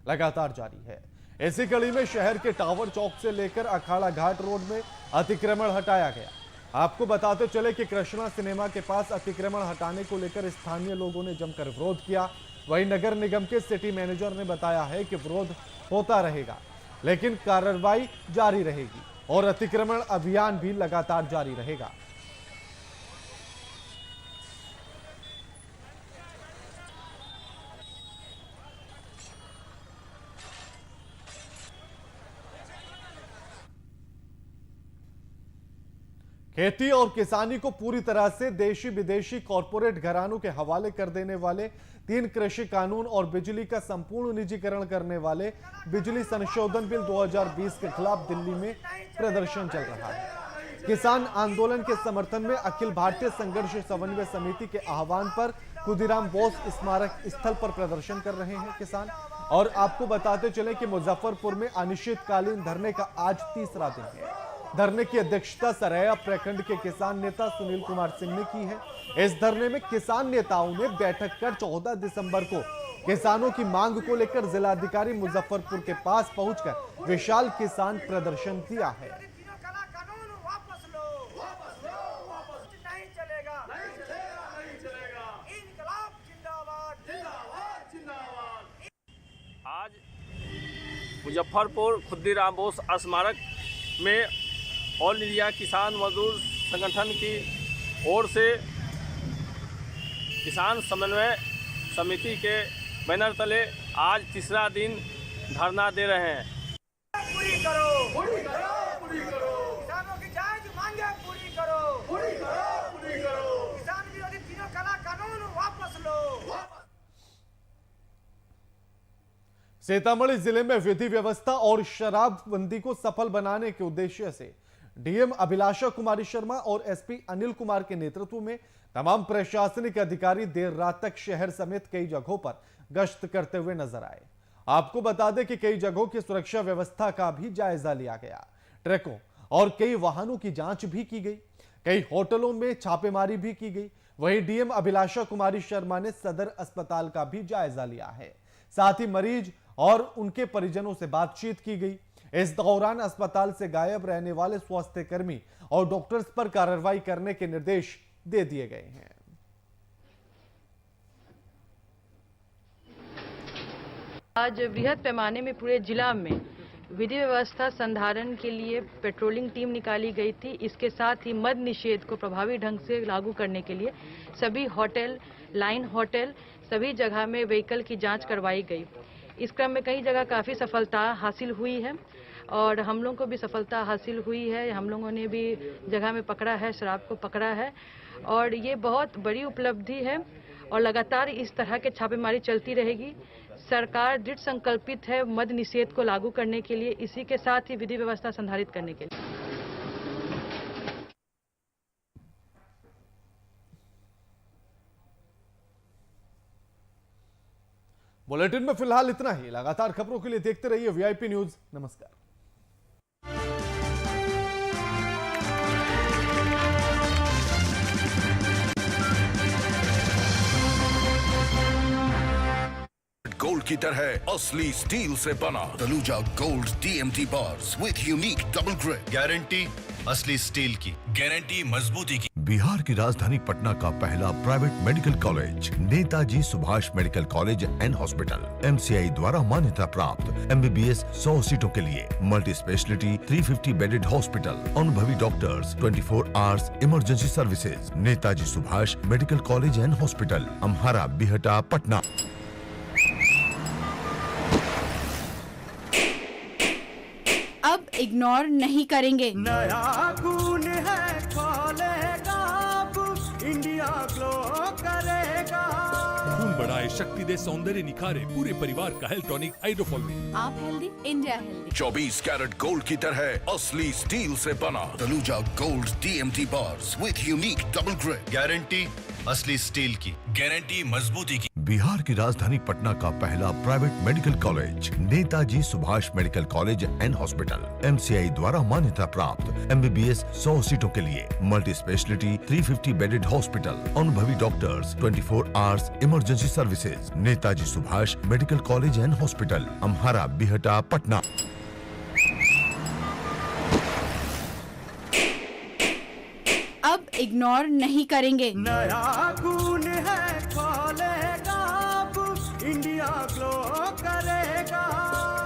लगातार जारी है। इसी कड़ी में शहर के टावर चौक से लेकर अखाड़ा घाट रोड में अतिक्रमण हटाया गया। आपको बताते चले कि कृष्णा सिनेमा के पास अतिक्रमण हटाने को लेकर स्थानीय लोगों ने जमकर विरोध किया। वहीं नगर निगम के सिटी मैनेजर ने बताया है कि विरोध होता रहेगा, लेकिन कार्रवाई जारी रहेगी और अतिक्रमण अभियान भी लगातार जारी रहेगा। खेती और किसानी को पूरी तरह से देशी विदेशी कॉरपोरेट घरानों के हवाले कर देने वाले 3 कृषि कानून और बिजली का संपूर्ण निजीकरण करने वाले बिजली संशोधन बिल 2020 के खिलाफ दिल्ली में प्रदर्शन चल रहा है। किसान आंदोलन के समर्थन में अखिल भारतीय संघर्ष समन्वय समिति के आह्वान पर खुदीराम बोस स्मारक स्थल पर प्रदर्शन कर रहे हैं किसान। और आपको बताते चले कि मुजफ्फरपुर में अनिश्चितकालीन धरने का आज तीसरा दिन है। धरने की अध्यक्षता सरैया प्रखंड के किसान नेता सुनील कुमार सिंह ने की है। इस धरने में किसान नेताओं ने बैठक कर 14 दिसंबर को किसानों की मांग को लेकर जिलाधिकारी मुजफ्फरपुर के पास पहुंचकर विशाल किसान प्रदर्शन किया है। आज मुजफ्फरपुर खुदीराम बोस स्मारक में ऑल इंडिया किसान मजदूर संगठन की ओर से किसान समन्वय समिति के बैनर तले आज तीसरा दिन धरना दे रहे हैं। पूरी करो, पूरी करो, पूरी करो। किसानों की जायज मांगे पूरी करो, पूरी करो, पूरी करो। किसान विरोधी तीनों काला कानून वापस लो। सीतामढ़ी जिले में विधि व्यवस्था और शराबबंदी को सफल बनाने के उद्देश्य से डीएम अभिलाषा कुमारी शर्मा और एसपी अनिल कुमार के नेतृत्व में तमाम प्रशासनिक अधिकारी देर रात तक शहर समेत कई जगहों पर गश्त करते हुए नजर आए। आपको बता दें कि कई जगहों की सुरक्षा व्यवस्था का भी जायजा लिया गया, ट्रकों और कई वाहनों की जांच भी की गई, कई होटलों में छापेमारी भी की गई। वहीं डीएम अभिलाषा कुमारी शर्मा ने सदर अस्पताल का भी जायजा लिया है, साथ ही मरीज और उनके परिजनों से बातचीत की गई। इस दौरान अस्पताल से गायब रहने वाले स्वास्थ्य कर्मी और डॉक्टर्स पर कार्रवाई करने के निर्देश दे दिए गए हैं। आज बृहद पैमाने में पूरे जिला में विधि व्यवस्था संधारण के लिए पेट्रोलिंग टीम निकाली गई थी। इसके साथ ही मद्य निषेध को प्रभावी ढंग से लागू करने के लिए सभी होटल, लाइन होटल, सभी जगह में व्हीकल की जांच करवाई गई। इस क्रम में कई जगह काफ़ी सफलता हासिल हुई है और हम लोगों को भी सफलता हासिल हुई है। हम लोगों ने भी जगह में पकड़ा है, शराब को पकड़ा है और ये बहुत बड़ी उपलब्धि है और लगातार इस तरह के छापेमारी चलती रहेगी। सरकार दृढ़ संकल्पित है मद्य निषेध को लागू करने के लिए, इसी के साथ ही विधि व्यवस्था संधारित करने के लिए। बुलेटिन में फिलहाल इतना ही। लगातार खबरों के लिए देखते रहिए वीआईपी न्यूज। नमस्कार। गोल्ड की तरह असली स्टील से बना Taluja gold TMT bars with unique double grip. Guarantee असली स्टील की, गारंटी मजबूती की। बिहार की राजधानी पटना का पहला private medical college Netaji Subhash medical college and hospital MCI द्वारा मान्यता प्राप्त MBBS 100 सीटों के लिए मल्टी स्पेशलिटी 350 बेडेड हॉस्पिटल, अनुभवी doctors, 24 hours emergency services. Netaji Subhash medical college and hospital, Amhara, Bihta, Patna. अब इग्नोर नहीं करेंगे। नया खून है, खोलेगा अब इंडिया ग्लो करेगा। खून बढ़ाए, शक्ति दे, सौंदर्य निखारे, पूरे परिवार का हेल्थ टॉनिक हाइड्रोफॉल। आप healthy, India healthy. 24 carat gold की तरह असली स्टील से बना Taluja gold TMT bars with unique double grip. Guarantee असली स्टील की, गारंटी मजबूती की। बिहार की राजधानी पटना का पहला private medical college Netaji Subhash medical college and hospital MCI द्वारा मान्यता प्राप्त MBBS 100 सीटों के लिए मल्टी स्पेशलिटी 350 बेडेड हॉस्पिटल, अनुभवी doctors, 24 hours emergency services. Netaji Subhash medical college and hospital, Amhara, Bihta, Patna. अब इग्नोर नहीं करेंगे। नया खून है, खोलेगा अब इंडिया ग्लो करेगा।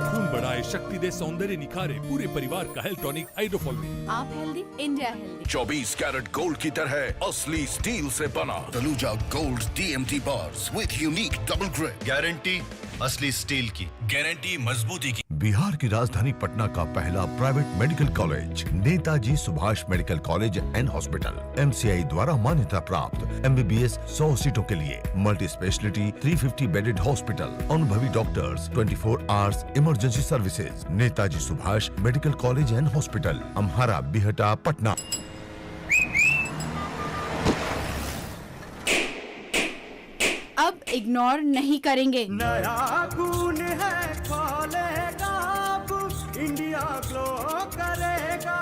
खून बढ़ाए, शक्ति दे, सौंदर्य निखारे, पूरे परिवार का हेल्थ टॉनिक हाइड्रोफॉल। आप healthy, India healthy. 24 carat gold की तरह असली स्टील से बना Taluja gold TMT bars with unique double grip. Guarantee असली स्टील की, गारंटी मजबूती की। बिहार की राजधानी पटना का पहला private medical college Netaji Subhash medical college and hospital MCI द्वारा मान्यता प्राप्त MBBS 100 सीटों के लिए मल्टी स्पेशलिटी 350 बेडेड हॉस्पिटल, अनुभवी doctors, 24 hours emergency services. Netaji Subhash medical college and hospital, Amhara, Bihta, Patna. अब इग्नोर नहीं करेंगे। नया खून है, खोलेगा अब इंडिया ग्लो करेगा।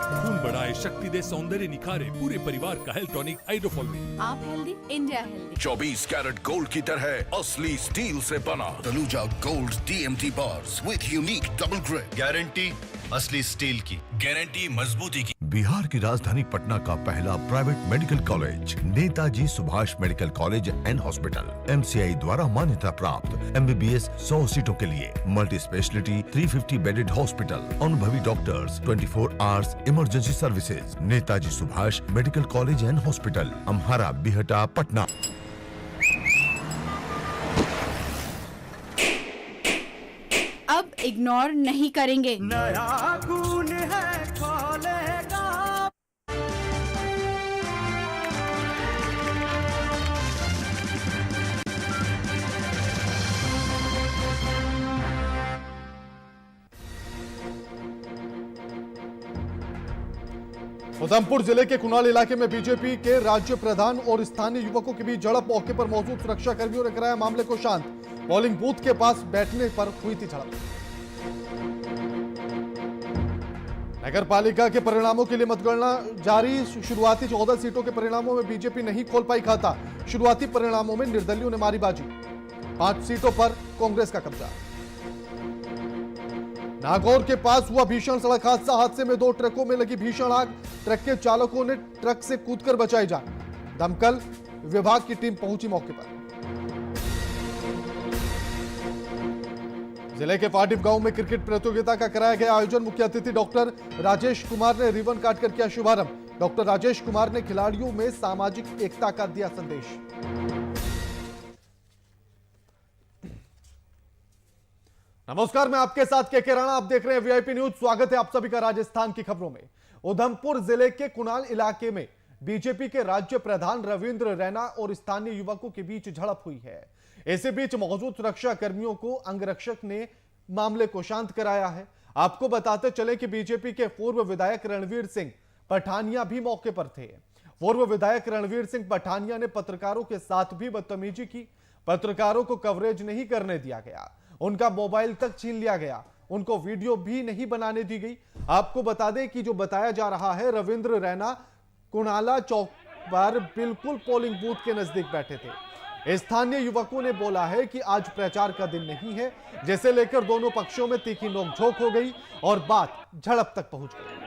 खून बढ़ाए, शक्ति दे, सौंदर्य निखारे, पूरे परिवार का हेल्थ टॉनिक हाइड्रोफॉल। आप healthy, India healthy. 24 carat gold की तरह असली स्टील से बना Taluja gold TMT bars with unique double grip. Guarantee असली स्टील की, गारंटी मजबूती की। बिहार की राजधानी पटना का पहला private medical college Netaji Subhash medical college and hospital MCI द्वारा मान्यता प्राप्त MBBS 100 सीटों के लिए, मल्टी स्पेशलिटी 350 बेडेड हॉस्पिटल, अनुभवी doctors, 24 hours emergency services. Netaji Subhash medical college and hospital, Amhara, Bihta, Patna. अब इग्नोर नहीं करेंगे। नया खून है खोलेगा। उधमपुर जिले के कुनाल इलाके में बीजेपी के राज्य प्रधान और स्थानीय युवकों के बीच झड़प। मौके पर मौजूद सुरक्षा कर्मियों ने कराया मामले को शांत। पोलिंग बूथ के पास बैठने पर हुई थी झड़प। नगर पालिका के परिणामों के लिए मतगणना जारी। शुरुआती 14 सीटों के परिणामों में बीजेपी नहीं खोल पाई खाता। शुरुआती परिणामों में निर्दलियों ने मारी बाजी। 5 सीटों पर कांग्रेस का कब्जा। नागौर के पास हुआ भीषण सड़क हादसा। हादसे में 2 ट्रकों में लगी भीषण आग। ट्रक के चालकों ने ट्रक से कूदकर बचाई जान। दमकल विभाग की टीम पहुंची मौके पर। जिले के पाटिव गांव में क्रिकेट प्रतियोगिता का कराया गया आयोजन। मुख्य अतिथि डॉक्टर राजेश कुमार ने रिबन काटकर किया शुभारंभ। डॉक्टर राजेश कुमार ने खिलाड़ियों में सामाजिक एकता का दिया संदेश। नमस्कार, मैं आपके साथ के राणा, आप देख रहे हैं वीआईपी न्यूज। स्वागत है आप सभी का राजस्थान की खबरों में। उधमपुर जिले के कुनाल इलाके में बीजेपी के राज्य प्रधान रविंद्र रैना और स्थानीय युवकों के बीच झड़प हुई है। इसी बीच मौजूद सुरक्षा कर्मियों को अंगरक्षक ने मामले को शांत कराया है। आपको बताते चले कि बीजेपी के पूर्व विधायक रणवीर सिंह पठानिया भी मौके पर थे। पूर्व विधायक रणवीर सिंह पठानिया ने पत्रकारों के साथ भी बदतमीजी की। पत्रकारों को कवरेज नहीं करने दिया गया। उनका मोबाइल तक छीन लिया गया। उनको वीडियो भी नहीं बनाने दी गई। आपको बता दें कि जो बताया जा रहा है, रविंद्र रैना कुणाला चौक पर बिल्कुल पोलिंग बूथ के नजदीक बैठे थे। स्थानीय युवकों ने बोला है कि आज प्रचार का दिन नहीं है, जिसे लेकर दोनों पक्षों में तीखी नोकझोंक हो गई और बात झड़प तक पहुंच गई।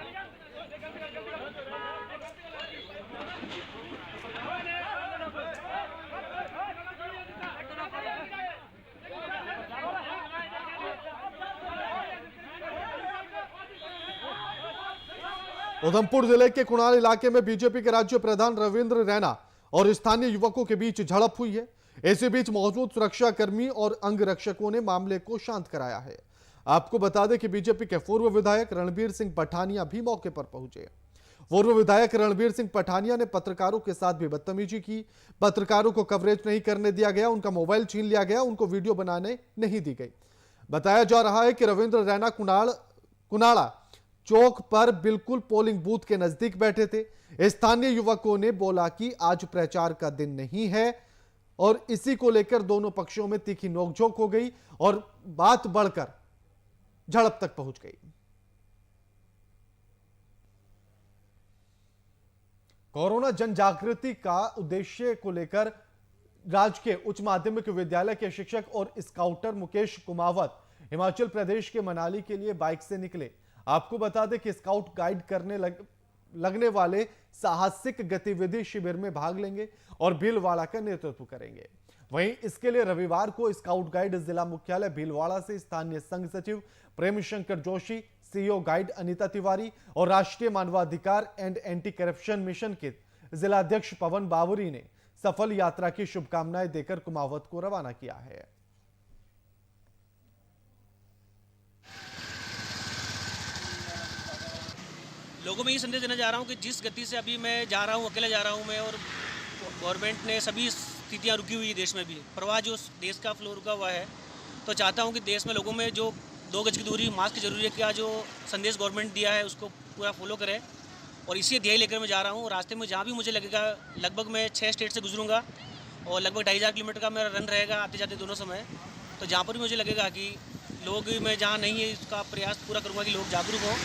उधमपुर जिले के कुणाल इलाके में बीजेपी के राज्य प्रधान रविंद्र रैना और स्थानीय युवकों के बीच झड़प हुई है। इसी बीच मौजूद सुरक्षा कर्मी और अंगरक्षकों ने मामले को शांत कराया है। आपको बता दें कि बीजेपी के पूर्व विधायक रणवीर सिंह पठानिया भी मौके पर पहुंचे। पूर्व विधायक रणवीर सिंह पठानिया ने पत्रकारों के साथ भी बदतमीजी की। पत्रकारों को कवरेज नहीं करने दिया गया। उनका मोबाइल छीन लिया गया। उनको वीडियो बनाने नहीं दी गई। बताया जा रहा है कि रविंद्र रैना कुनाला चौक पर बिल्कुल पोलिंग बूथ के नजदीक बैठे थे। स्थानीय युवकों ने बोला कि आज प्रचार का दिन नहीं है और इसी को लेकर दोनों पक्षों में तीखी नोकझोंक हो गई और बात बढ़कर झड़प तक पहुंच गई। कोरोना जन जागृति का उद्देश्य को लेकर राजकीय उच्च माध्यमिक विद्यालय के शिक्षक और स्काउटर मुकेश कुमावत हिमाचल प्रदेश के मनाली के लिए बाइक से निकले। आपको बता दें कि स्काउट गाइड करने लगने वाले साहसिक गतिविधि शिविर में भाग लेंगे और भीलवाड़ा का नेतृत्व करेंगे। वहीं इसके लिए रविवार को स्काउट गाइड जिला मुख्यालय भीलवाड़ा से स्थानीय संघ सचिव प्रेम शंकर जोशी, सीईओ गाइड अनीता तिवारी और राष्ट्रीय मानवाधिकार एंड एंटी करप्शन मिशन के जिलाध्यक्ष पवन बावरी ने सफल यात्रा की शुभकामनाएं देकर कुमावत को रवाना किया है। लोगों में ये संदेश देना चाह रहा हूँ कि जिस गति से अभी मैं जा रहा हूँ, अकेला जा रहा हूँ मैं, और गवर्नमेंट ने सभी स्थितियाँ रुकी हुई है देश में भी, प्रवाह जो देश का फ्लो रुका हुआ है, तो चाहता हूँ कि देश में लोगों में जो 2 गज की दूरी, मास्क जरूरी है, क्या जो संदेश गवर्नमेंट दिया है उसको पूरा फॉलो करें। और इसी ध्येय लेकर मैं जा रहा हूँ। रास्ते में जहाँ भी मुझे लगेगा, लगभग मैं 6 स्टेट से गुजरूँगा और लगभग 2500 किलोमीटर का मेरा रन रहेगा आते जाते दोनों समय। तो जहाँ पर भी मुझे लगेगा कि लोग, मैं जहाँ नहीं है इसका प्रयास पूरा करूँगा कि लोग जागरूक हों।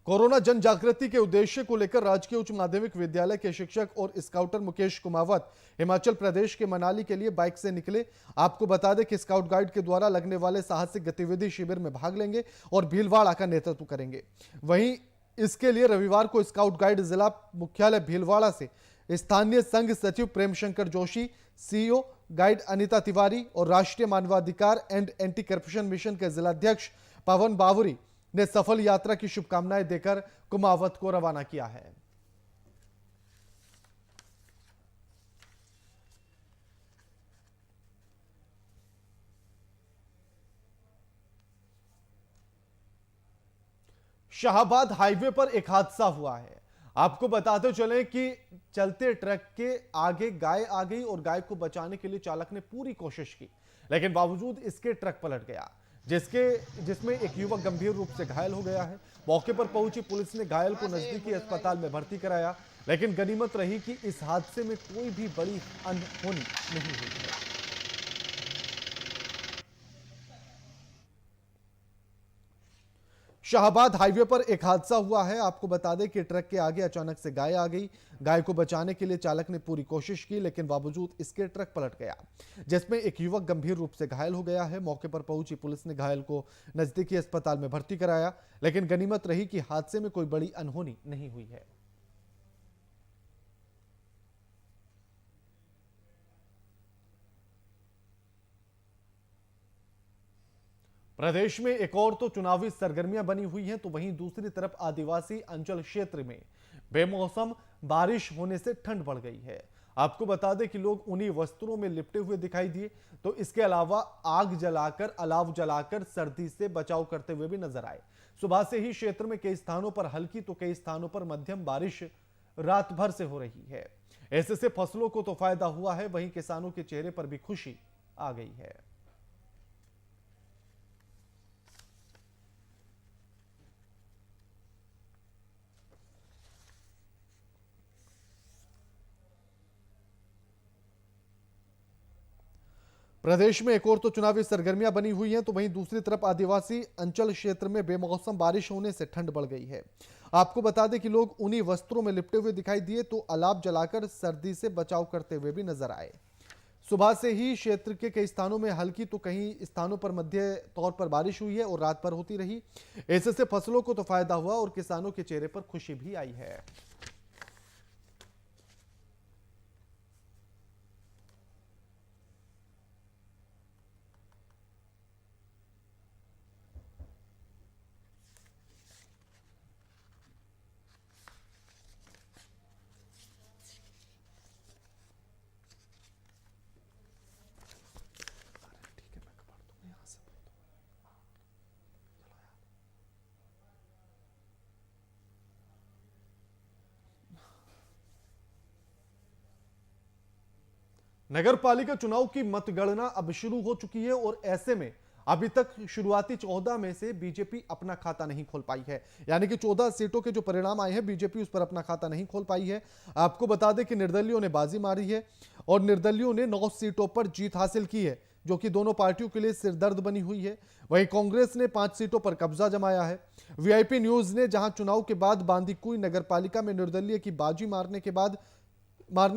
कोरोना जन जागृति के उद्देश्य को लेकर राजकीय उच्च माध्यमिक विद्यालय के शिक्षक और स्काउटर मुकेश कुमावत हिमाचल प्रदेश के मनाली के लिए बाइक से निकले। आपको बता दें कि स्काउट गाइड के द्वारा लगने वाले साहसिक गतिविधि शिविर में भाग लेंगे और भीलवाड़ा का नेतृत्व करेंगे। वहीं इसके लिए रविवार को स्काउट गाइड जिला मुख्यालय भीलवाड़ा से स्थानीय संघ सचिव प्रेम शंकर जोशी, सीईओ गाइड अनिता तिवारी और राष्ट्रीय मानवाधिकार एंड एंटी करप्शन मिशन के जिलाध्यक्ष पवन बावरी ने सफल यात्रा की शुभकामनाएं देकर कुमावत को रवाना किया है। शाहबाद हाईवे पर एक हादसा हुआ है। आपको बताते चलें कि चलते ट्रक के आगे गाय आ गई और गाय को बचाने के लिए चालक ने पूरी कोशिश की, लेकिन बावजूद इसके ट्रक पलट गया, जिसमें एक युवक गंभीर रूप से घायल हो गया है। मौके पर पहुंची पुलिस ने घायल को नजदीकी अस्पताल में भर्ती कराया, लेकिन गनीमत रही कि इस हादसे में कोई भी बड़ी अनहोनी नहीं हुई है। शाहबाद हाईवे पर एक हादसा हुआ है। आपको बता दें कि ट्रक के आगे अचानक से गाय आ गई। गाय को बचाने के लिए चालक ने पूरी कोशिश की, लेकिन बावजूद इसके ट्रक पलट गया, जिसमें एक युवक गंभीर रूप से घायल हो गया है। मौके पर पहुंची पुलिस ने घायल को नजदीकी अस्पताल में भर्ती कराया, लेकिन गनीमत रही कि हादसे में कोई बड़ी अनहोनी नहीं हुई है। प्रदेश में एक और तो चुनावी सरगर्मियां बनी हुई हैं, तो वहीं दूसरी तरफ आदिवासी अंचल क्षेत्र में बेमौसम बारिश होने से ठंड बढ़ गई है। आपको बता दें कि लोग उन्हीं वस्त्रों में लिपटे हुए दिखाई दिए, तो इसके अलावा आग जलाकर अलाव जलाकर सर्दी से बचाव करते हुए भी नजर आए। सुबह से ही क्षेत्र में कई स्थानों पर हल्की तो कई स्थानों पर मध्यम बारिश रात भर से हो रही है। ऐसे से फसलों को तो फायदा हुआ है, वहीं किसानों के चेहरे पर भी खुशी आ गई है। प्रदेश में एक और तो चुनावी सरगर्मियां बनी हुई हैं, तो वहीं दूसरी तरफ आदिवासी अंचल क्षेत्र में बेमौसम बारिश होने से ठंड बढ़ गई है। आपको बता दें कि लोग उन्हीं वस्त्रों में लिपटे हुए दिखाई दिए, तो अलाव जलाकर सर्दी से बचाव करते हुए भी नजर आए। सुबह से ही क्षेत्र के कई स्थानों में हल्की तो कई स्थानों पर मध्य तौर पर बारिश हुई है और रात भर होती रही। ऐसे से फसलों को तो फायदा हुआ और किसानों के चेहरे पर खुशी भी आई है। नगर पालिका चुनाव की मतगणना अब शुरू हो चुकी है और ऐसे में अभी तक शुरुआती 14 में से बीजेपी अपना खाता नहीं खोल पाई है। यानी कि 14 सीटों के जो परिणाम आए हैं, बीजेपी उस पर अपना खाता नहीं खोल पाई है। आपको बता दें कि निर्दलियों ने बाजी मारी है और निर्दलियों ने 9 सीटों पर जीत हासिल की है, जो कि दोनों पार्टियों के लिए सिरदर्द बनी हुई है। वहीं कांग्रेस ने 5 सीटों पर कब्जा जमाया है। वीआईपी न्यूज ने जहां चुनाव के बाद बांदीकुई नगर पालिका में निर्दलीय की बाजी मारने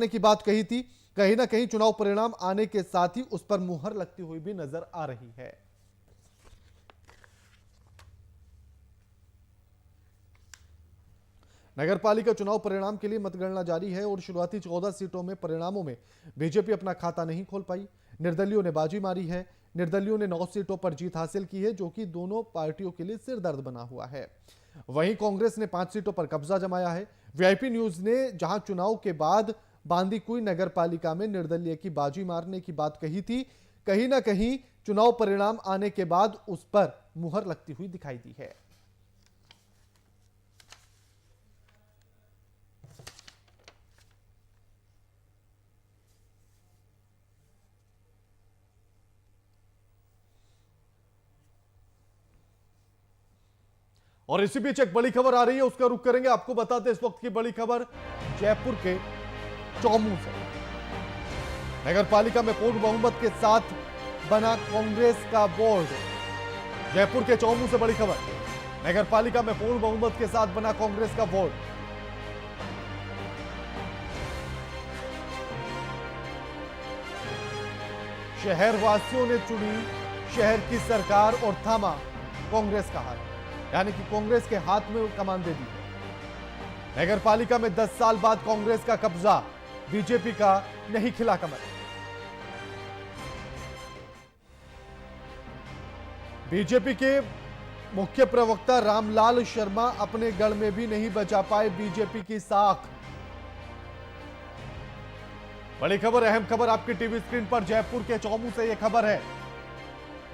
की बात कही थी, कहीं ना कहीं चुनाव परिणाम आने के साथ ही उस पर मुहर लगती हुई भी नजर आ रही है। नगर पालिका चुनाव परिणाम के लिए मतगणना जारी है और शुरुआती 14 सीटों में परिणामों में बीजेपी अपना खाता नहीं खोल पाई। निर्दलियों ने बाजी मारी है। निर्दलियों ने 9 सीटों पर जीत हासिल की है, जो कि दोनों पार्टियों के लिए सिरदर्द बना हुआ है। वहीं कांग्रेस ने 5 सीटों पर कब्जा जमाया है। वीआईपी न्यूज ने जहां चुनाव के बाद बांदीकुई नगर पालिका में निर्दलीय की बाजी मारने की बात कही थी, कहीं ना कहीं चुनाव परिणाम आने के बाद उस पर मुहर लगती हुई दिखाई दी है। और इसी बीच एक बड़ी खबर आ रही है, उसका रुख करेंगे। आपको बताते इस वक्त की बड़ी खबर जयपुर के चौमू से। नगर पालिका में पूर्ण बहुमत के साथ बना कांग्रेस का बोर्ड। जयपुर के चौमू से बड़ी खबर। नगर पालिका में पूर्ण बहुमत के साथ बना कांग्रेस का वोट। शहर वासियों ने चुनी शहर की सरकार और थामा कांग्रेस का हाथ, यानी कि कांग्रेस के हाथ में कमान दे दी है। नगर पालिका में 10 साल बाद कांग्रेस का कब्जा, बीजेपी का नहीं खिला कमल। बीजेपी के मुख्य प्रवक्ता रामलाल शर्मा अपने गढ़ में भी नहीं बचा पाए बीजेपी की साख। बड़ी खबर, अहम खबर आपकी टीवी स्क्रीन पर। जयपुर के चौमू से यह खबर है,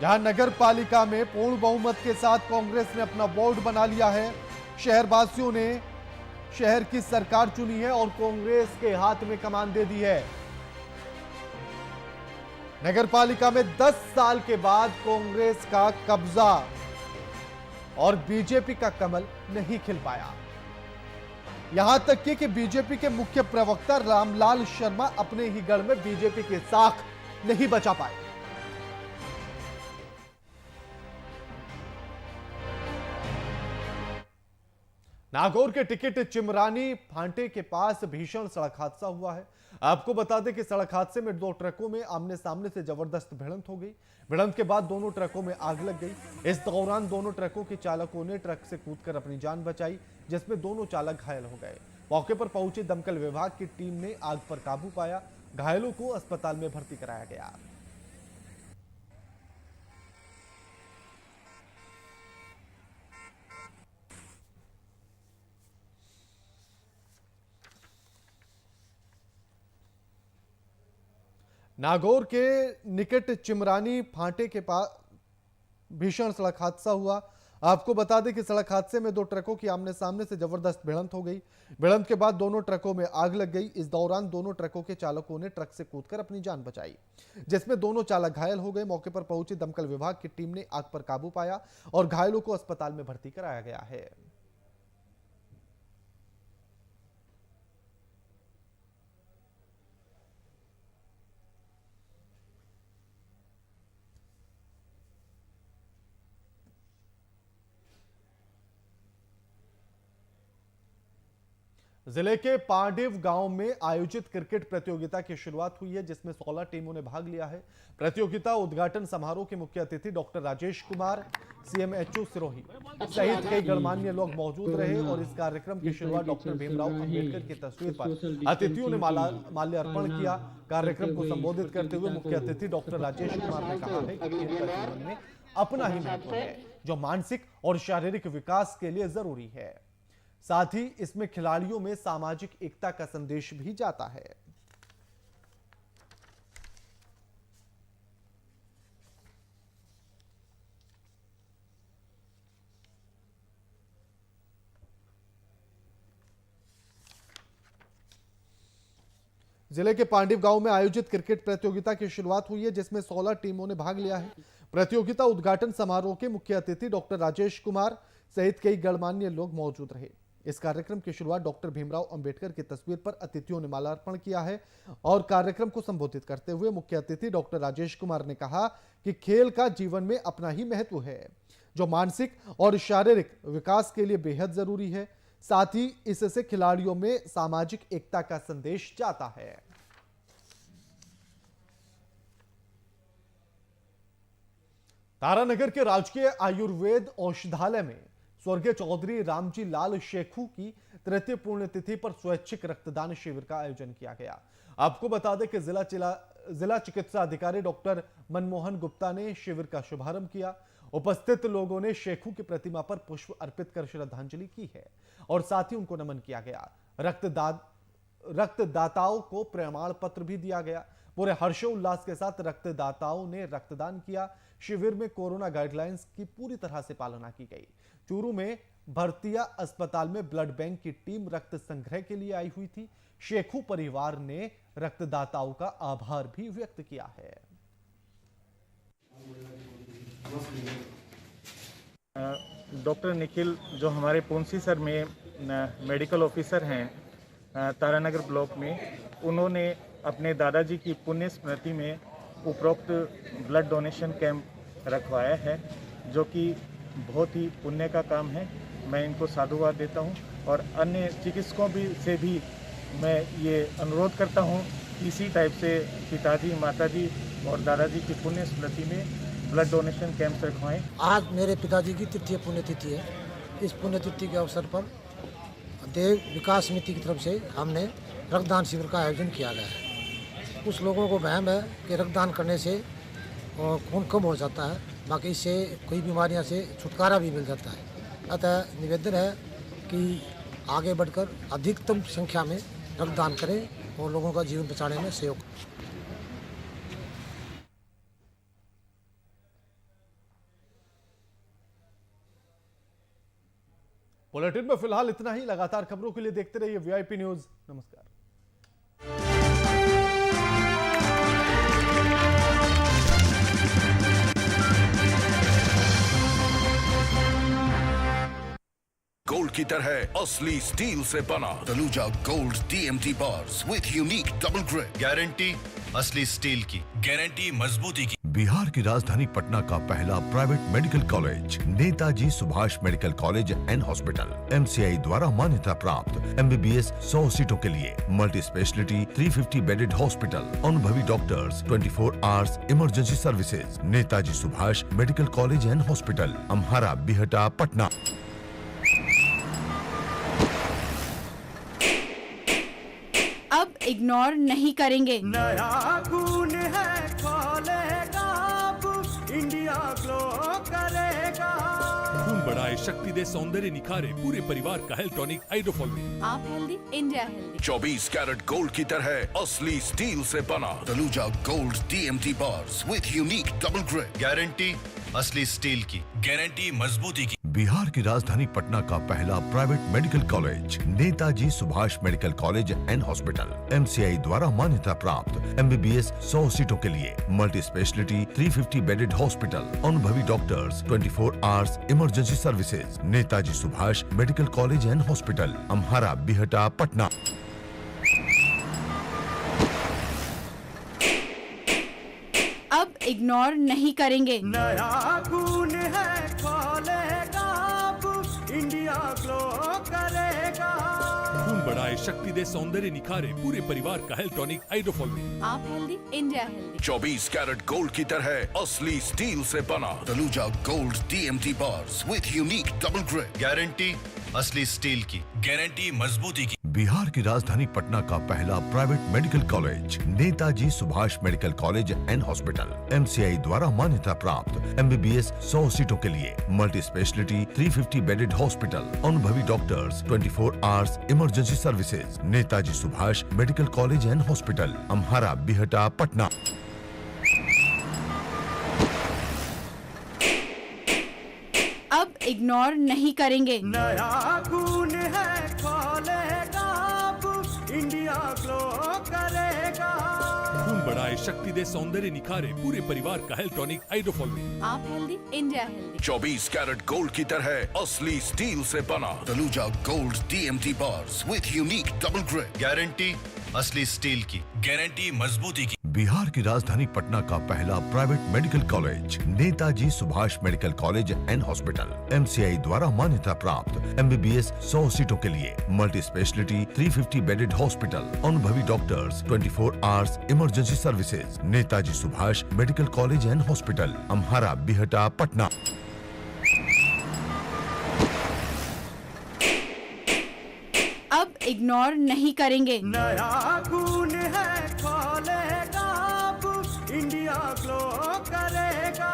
जहां नगर पालिका में पूर्ण बहुमत के साथ कांग्रेस ने अपना बोर्ड बना लिया है। शहरवासियों ने शहर की सरकार चुनी है और कांग्रेस के हाथ में कमान दे दी है। नगर पालिका में 10 साल के बाद कांग्रेस का कब्जा और बीजेपी का कमल नहीं खिल पाया। यहां तक कि बीजेपी के मुख्य प्रवक्ता रामलाल शर्मा अपने ही गढ़ में बीजेपी के साख नहीं बचा पाए। नागौर के टिकट चिमरानी फांटे के पास भीषण सड़क हादसा हुआ है। आपको बता दें कि सड़क हादसे में 2 ट्रकों में आमने सामने से जबरदस्त भिड़ंत हो गई। भिड़ंत के बाद दोनों ट्रकों में आग लग गई। इस दौरान दोनों ट्रकों के चालकों ने ट्रक से कूदकर अपनी जान बचाई, जिसमें दोनों चालक घायल हो गए। मौके पर पहुंची दमकल विभाग की टीम ने आग पर काबू पाया। घायलों को अस्पताल में भर्ती कराया गया। नागौर के निकट चिमरानी फांटे के पास भीषण सड़क हादसा हुआ। आपको बता दें कि सड़क हादसे में 2 ट्रकों की आमने सामने से जबरदस्त भिड़ंत हो गई। भिड़ंत के बाद दोनों ट्रकों में आग लग गई। इस दौरान दोनों ट्रकों के चालकों ने ट्रक से कूदकर अपनी जान बचाई, जिसमें दोनों चालक घायल हो गए। मौके पर पहुंची दमकल विभाग की टीम ने आग पर काबू पाया और घायलों को अस्पताल में भर्ती कराया गया है। जिले के पांडेव गांव में आयोजित क्रिकेट प्रतियोगिता की शुरुआत हुई है, जिसमें 16 टीमों ने भाग लिया है। प्रतियोगिता उद्घाटन समारोह के मुख्य अतिथि डॉक्टर राजेश कुमार, CMHO सिरोही सहित कई गणमान्य लोग मौजूद रहे और इस कार्यक्रम की शुरुआत डॉक्टर भीमराव अंबेडकर की तस्वीर पर अतिथियों ने माल्यार्पण किया। कार्यक्रम को संबोधित करते हुए मुख्य अतिथि डॉक्टर राजेश कुमार ने कहा है कि खेल का जीवन में अपना ही महत्व है, जो मानसिक और शारीरिक विकास के लिए जरूरी है। साथ ही इसमें खिलाड़ियों में सामाजिक एकता का संदेश भी जाता है। जिले के पांडेव गांव में आयोजित क्रिकेट प्रतियोगिता की शुरुआत हुई है, जिसमें 16 टीमों ने भाग लिया है। प्रतियोगिता उद्घाटन समारोह के मुख्य अतिथि डॉक्टर राजेश कुमार सहित कई गणमान्य लोग मौजूद रहे। इस कार्यक्रम की शुरुआत डॉक्टर भीमराव अंबेडकर की तस्वीर पर अतिथियों ने माल्यार्पण किया है और कार्यक्रम को संबोधित करते हुए मुख्य अतिथि डॉक्टर राजेश कुमार ने कहा कि खेल का जीवन में अपना ही महत्व है, जो मानसिक और शारीरिक विकास के लिए बेहद जरूरी है। साथ ही इससे खिलाड़ियों में सामाजिक एकता का संदेश जाता है। तारानगर के राजकीय आयुर्वेद औषधालय में स्वर्गीय चौधरी रामजी लाल शेखू की 3य पुण्यतिथि पर स्वैच्छिक रक्तदान शिविर का आयोजन किया गया। आपको बता दें कि जिला चिकित्सा अधिकारी डॉक्टर मनमोहन गुप्ता ने शिविर का शुभारंभ किया। उपस्थित लोगों ने शेखू की प्रतिमा पर पुष्प अर्पित कर श्रद्धांजलि की है और साथ ही उनको नमन किया गया। रक्तदाताओं को प्रमाण पत्र भी दिया गया। पूरे हर्षोल्लास के साथ रक्तदाताओं ने रक्तदान किया। शिविर में कोरोना गाइडलाइंस की पूरी तरह से पालना की गई। चूरू में भरतिया अस्पताल में ब्लड बैंक की टीम रक्त संग्रह के लिए आई हुई थी। शेखू परिवार ने रक्तदाताओं का आभार भी व्यक्त किया है। डॉक्टर निखिल जो हमारे पुंसी सर में मेडिकल ऑफिसर हैं तारानगर ब्लॉक में, उन्होंने अपने दादाजी की पुण्य स्मृति में उपरोक्त ब्लड डोनेशन कैंप रखवाया है, जो कि बहुत ही पुण्य का काम है। मैं इनको साधुवाद देता हूँ और अन्य चिकित्सकों से भी मैं ये अनुरोध करता हूँ कि इसी टाइप से पिताजी, माताजी और दादाजी की पुण्य स्मृति में ब्लड डोनेशन कैंप रखवाएं। आज मेरे पिताजी की तृतीय पुण्यतिथि है। इस पुण्यतिथि के अवसर पर देव विकास समिति की तरफ से हमने रक्तदान शिविर का आयोजन किया गया है। कुछ लोगों को वहम है कि रक्तदान करने से खून कम हो जाता है, बाकी इससे कई बीमारियां से छुटकारा भी मिल जाता है। अतः निवेदन है कि आगे बढ़कर अधिकतम संख्या में रक्तदान करें और लोगों का जीवन बचाने में सहयोग करें। बुलेटिन में फिलहाल इतना ही। लगातार खबरों के लिए देखते रहिए वीआईपी न्यूज। नमस्कार। गोल्ड की तरह असली स्टील से बना Taluja gold TMT bars with unique double grip. Guarantee असली स्टील की, गारंटी मजबूती की। बिहार की राजधानी पटना का पहला private medical college Netaji Subhash medical college and hospital MCI द्वारा मान्यता प्राप्त MBBS 100 सीटों के लिए मल्टी स्पेशलिटी 350 बेडेड हॉस्पिटल, अनुभवी doctors, 24 hours emergency services. Netaji Subhash medical college and hospital, Amhara, Bihta, Patna. अब इग्नोर नहीं करेंगे। नया खून है, खोलेगा अब, इंडिया ग्लो करेगा। खून बढ़ाए, शक्ति दे, सौंदर्य निखारे, पूरे परिवार का हेल्थ टॉनिक हाइड्रोफॉल में। आप healthy, India healthy. 24 carat gold की तरह असली स्टील से बना Taluja gold TMT bars with unique double grip. Guarantee असली स्टील की, गारंटी मजबूती की। बिहार की राजधानी पटना का पहला private medical college Netaji Subhash medical college and hospital MCI द्वारा मान्यता प्राप्त MBBS 100 सीटों के लिए मल्टी स्पेशलिटी 350 बेडेड हॉस्पिटल, अनुभवी doctors, 24 hours emergency services. Netaji Subhash medical college and hospital, Amhara, Bihta, Patna. अब इग्नोर नहीं करेंगे। नया खून है, खोलेगा अब, इंडिया ग्लो करेगा। खून बढ़ाए, शक्ति दे, सौंदर्य निखारे, पूरे परिवार का हेल्थ टॉनिक हाइड्रोफॉल में। आप healthy, India healthy. 24 carat gold की तरह असली स्टील से बना Taluja gold TMT bars with unique double grip. Guarantee असली स्टील की, गारंटी मजबूती की। बिहार की राजधानी पटना का पहला private medical college Netaji Subhash medical college and hospital MCI द्वारा मान्यता प्राप्त MBBS 100 सीटों के लिए मल्टी स्पेशलिटी 350 बेडेड हॉस्पिटल, अनुभवी doctors, 24 hours emergency services. Netaji Subhash medical college and hospital, Amhara, Bihta, Patna. अब इग्नोर नहीं करेंगे। नया खून है, खोलेगा अब, इंडिया ग्लो करेगा। खून बढ़ाए, शक्ति दे, सौंदर्य निखारे, पूरे परिवार का हेल्थ टॉनिक हाइड्रोफॉल में। आप healthy, India healthy. 24 carat gold की तरह असली स्टील से बना Taluja gold TMT bars with unique double grip. Guarantee असली स्टील की, गारंटी मजबूती की। बिहार की राजधानी पटना का पहला private medical college Netaji Subhash medical college and hospital MCI द्वारा मान्यता प्राप्त MBBS 100 सीटों के लिए मल्टी स्पेशलिटी 350 बेडेड हॉस्पिटल, अनुभवी doctors, 24 hours emergency services. Netaji Subhash medical college and hospital, Amhara, Bihta, Patna. अब इग्नोर नहीं करेंगे। नया खून है, खोलेगा अब, इंडिया ग्लो करेगा।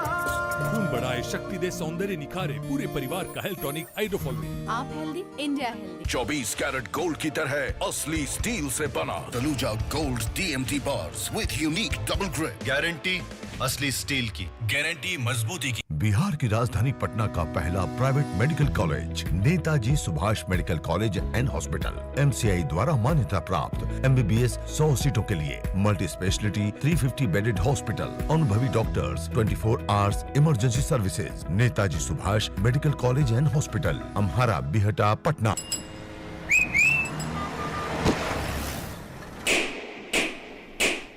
खून बढ़ाए, शक्ति दे, सौंदर्य निखारे, पूरे परिवार का हेल्थ टॉनिक हाइड्रोफॉल में। आप healthy, India healthy. 24 carat gold की तरह असली स्टील से बना Taluja gold TMT bars with unique double grip. Guarantee असली स्टील की, गारंटी मजबूती की। बिहार की राजधानी पटना का पहला private medical college Netaji Subhash medical college and hospital MCI द्वारा मान्यता प्राप्त MBBS 100 सीटों के लिए मल्टी स्पेशलिटी 350 बेडेड हॉस्पिटल, अनुभवी doctors, 24 hours emergency services. Netaji Subhash medical college and hospital, Amhara, Bihta, Patna.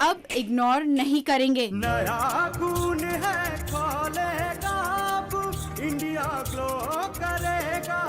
अब इग्नोर नहीं करेंगे। नया खून है, खोलेगा अब, इंडिया ग्लो करेगा।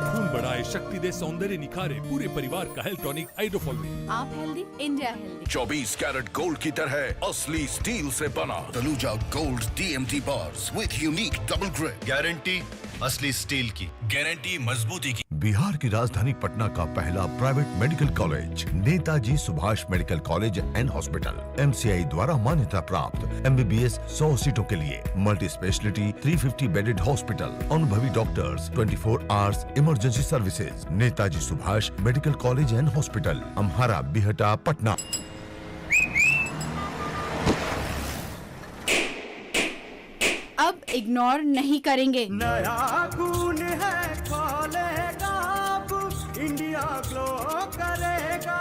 खून बढ़ाए, शक्ति दे, सौंदर्य निखारे, पूरे परिवार का हेल्थ टॉनिक हाइड्रोफॉल में। आप healthy, India healthy. 24 carat gold की तरह असली स्टील से बना Taluja gold TMT bars with unique double grip. Guarantee असली स्टील की, गारंटी मजबूती की। बिहार की राजधानी पटना का पहला private medical college Netaji Subhash medical college and hospital MCI द्वारा मान्यता प्राप्त MBBS 100 सीटों के लिए मल्टी स्पेशलिटी 350 बेडेड हॉस्पिटल, अनुभवी doctors, 24 hours emergency services. Netaji Subhash medical college and hospital, Amhara, Bihta, Patna. अब इग्नोर नहीं करेंगे। नया खून है खोलेगा, अब इंडिया ग्लो करेगा।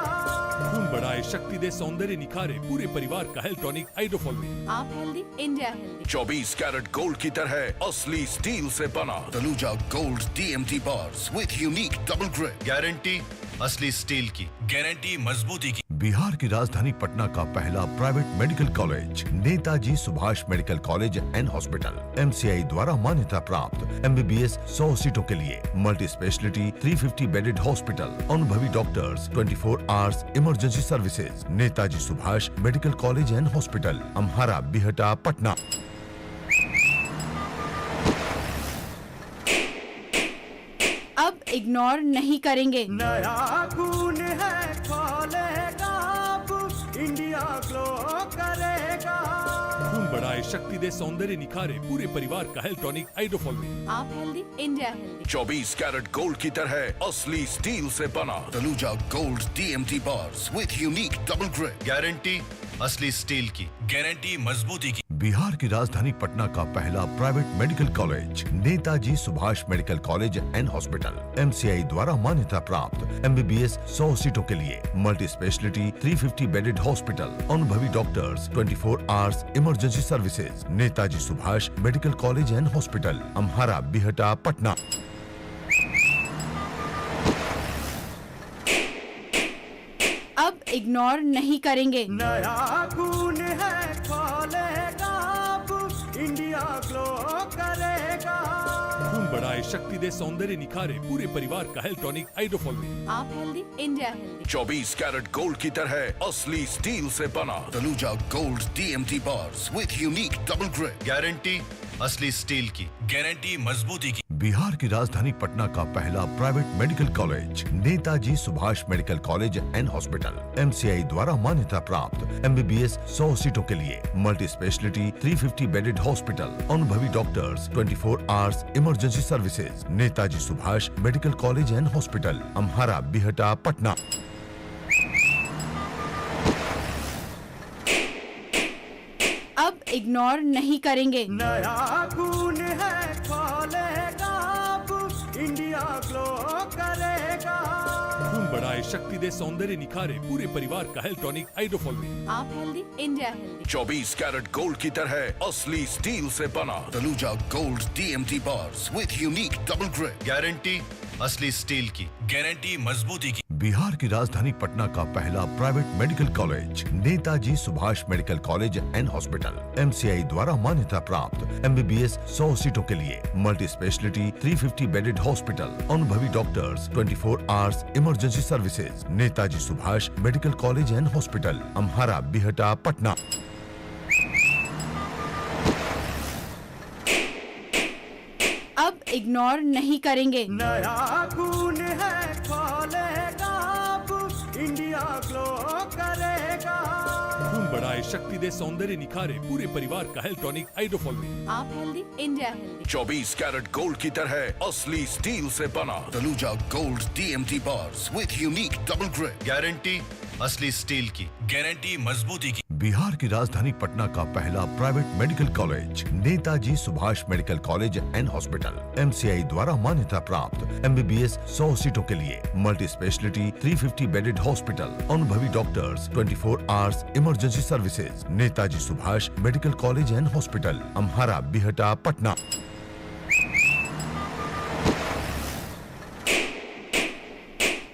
खून बढ़ाए, शक्ति दे, सौंदर्य निखारे, पूरे परिवार का हेल्थ टॉनिक हाइड्रोफॉल में। आप healthy, India healthy. 24 carat gold की तरह असली स्टील से बना Taluja gold TMT bars with unique double grip. Guarantee असली स्टील की, गारंटी मजबूती की। बिहार की राजधानी पटना का पहला private medical college Netaji Subhash medical college and hospital MCI द्वारा मान्यता प्राप्त MBBS 100 सीटों के लिए मल्टी स्पेशलिटी 350 बेडेड हॉस्पिटल, अनुभवी doctors, 24 hours emergency services. Netaji Subhash medical college and hospital, Amhara, Bihta, Patna. अब इग्नोर नहीं करेंगे। नया खून है खोलेगा, अब इंडिया ग्लो करेगा। खून बढ़ाए, शक्ति दे, सौंदर्य निखारे, पूरे परिवार का हेल्थ टॉनिक हाइड्रोफॉल में। आप healthy, India healthy. 24 carat gold की तरह असली स्टील से बना Taluja gold TMT bars with unique double grip. Guarantee असली स्टील की, गारंटी मजबूती की। बिहार की राजधानी पटना का पहला private medical college Netaji Subhash medical college and hospital MCI द्वारा मान्यता प्राप्त MBBS 100 सीटों के लिए मल्टी स्पेशलिटी 350 बेडेड हॉस्पिटल, अनुभवी doctors, 24 hours emergency services. Netaji Subhash medical college and hospital, Amhara, Bihta, Patna. अब इग्नोर नहीं करेंगे। नया खून है खोलेगा, अब इंडिया ग्लो करेगा। खून बढ़ाए, शक्ति दे, सौंदर्य निखारे, पूरे परिवार का हेल्थ टॉनिक हाइड्रोफॉल में। आप healthy, India healthy. 24 carat gold की तरह असली स्टील से बना Taluja gold TMT bars with unique double grip. Guarantee असली स्टील की, गारंटी मजबूती की। बिहार की राजधानी पटना का पहला private medical college Netaji Subhash medical college and hospital MCI द्वारा मान्यता प्राप्त MBBS 100 सीटों के लिए मल्टी स्पेशलिटी 350 बेडेड हॉस्पिटल, अनुभवी doctors, 24 hours emergency services. Netaji Subhash medical college and hospital, Amhara, Bihta, Patna. अब इग्नोर नहीं करेंगे। नया खून है खोलेगा, अब इंडिया ग्लो करेगा। खून बढ़ाए, शक्ति दे, सौंदर्य निखारे, पूरे परिवार का हेल्थ टॉनिक हाइड्रोफॉल में। आप healthy, India healthy. 24 carat gold की तरह असली स्टील से बना Taluja gold TMT bars with unique double grip. Guarantee असली स्टील की, गारंटी मजबूती की। बिहार की राजधानी पटना का पहला private medical college Netaji Subhash medical college and hospital MCI द्वारा मान्यता प्राप्त MBBS 100 सीटों के लिए मल्टी स्पेशलिटी 350 बेडेड हॉस्पिटल, अनुभवी doctors, 24 hours emergency services. Netaji Subhash medical college and hospital, Amhara, Bihta, Patna. अब इग्नोर नहीं करेंगे। नया खून है खोलेगा, अब इंडिया ग्लो करेगा। खून बढ़ाए, शक्ति दे, सौंदर्य निखारे, पूरे परिवार का हेल्थ टॉनिक हाइड्रोफॉल में। आप healthy, India healthy. 24 carat gold की तरह असली स्टील से बना Taluja gold TMT bars with unique double grip. Guarantee असली स्टील की, गारंटी मजबूती की। बिहार की राजधानी पटना का पहला private medical college Netaji Subhash medical college and hospital MCI द्वारा मान्यता प्राप्त MBBS 100 सीटों के लिए मल्टी स्पेशलिटी 350 बेडेड हॉस्पिटल, अनुभवी doctors, 24 hours emergency services. Netaji Subhash medical college and hospital, Amhara, Bihta, Patna.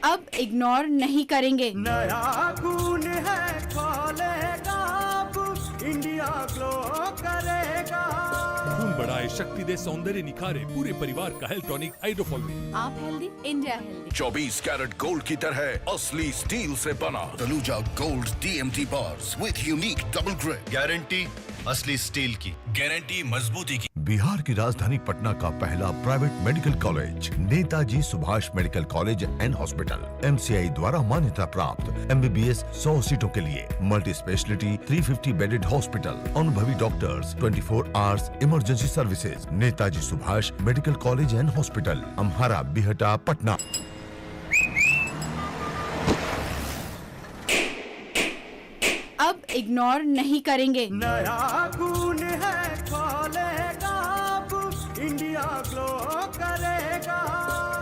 अब इग्नोर नहीं करेंगे। नया खून है खोलेगा, अब इंडिया ग्लो करेगा। खून खून बढ़ाए, शक्ति दे, सौंदर्य निखारे, पूरे परिवार का हेल्थ टॉनिक हाइड्रोफॉल। आप healthy, India healthy. 24 carat gold की तरह असली स्टील से बना Taluja gold TMT bars with unique double grip. Guarantee असली स्टील की, गारंटी मजबूती की। बिहार की राजधानी पटना का पहला private medical college Netaji Subhash medical college and hospital MCI द्वारा मान्यता प्राप्त MBBS 100 सीटों के लिए मल्टी स्पेशलिटी 350 बेडेड हॉस्पिटल, अनुभवी doctors, 24 hours emergency services. Netaji Subhash medical college and hospital, Amhara, Bihta, Patna. अब इग्नोर नहीं करेंगे। नया खून है खोलेगा, अब इंडिया ग्लो करेगा।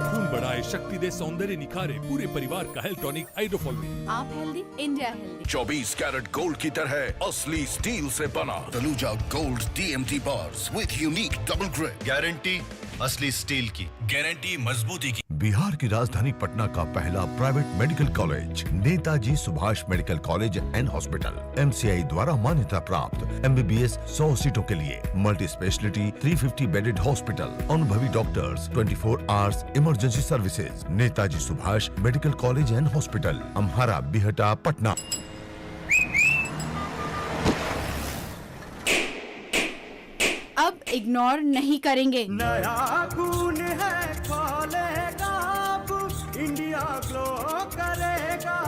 खून बढ़ाए, शक्ति दे, सौंदर्य निखारे, पूरे परिवार का हेल्थ टॉनिक हाइड्रोफॉल। आप healthy, India healthy. 24 carat gold की तरह असली स्टील से बना Taluja gold TMT bars with unique double grip. Guarantee असली स्टील की, गारंटी मजबूती की। बिहार की राजधानी पटना का पहला private medical college Netaji Subhash medical college and hospital MCI द्वारा मान्यता प्राप्त MBBS 100 सीटों के लिए मल्टी स्पेशलिटी 350 बेडेड हॉस्पिटल, अनुभवी doctors, 24 hours emergency services. Netaji Subhash medical college and hospital, Amhara, Bihta, Patna. अब इग्नोर नहीं करेंगे। नया खून है खोलेगा, अब इंडिया ग्लो करेगा।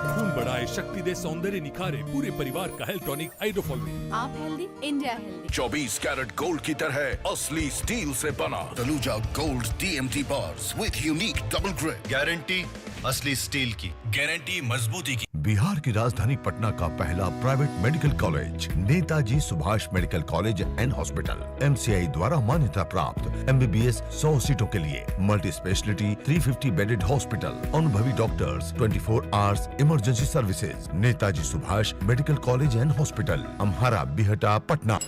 खून बढ़ाए, शक्ति दे, सौंदर्य निखारे, पूरे परिवार का हेल्थ टॉनिक हाइड्रोफॉल। आप healthy, India healthy. 24 carat gold की तरह असली स्टील से बना Taluja gold TMT bars with unique double grip. Guarantee असली स्टील की, गारंटी मजबूती की। बिहार की राजधानी पटना का पहला private medical college Netaji Subhash medical college and hospital MCI द्वारा मान्यता प्राप्त MBBS 100 सीटों के लिए मल्टी स्पेशलिटी 350 बेडेड हॉस्पिटल, अनुभवी doctors, 24 hours emergency services. Netaji Subhash medical college and hospital, Amhara, Bihta, Patna.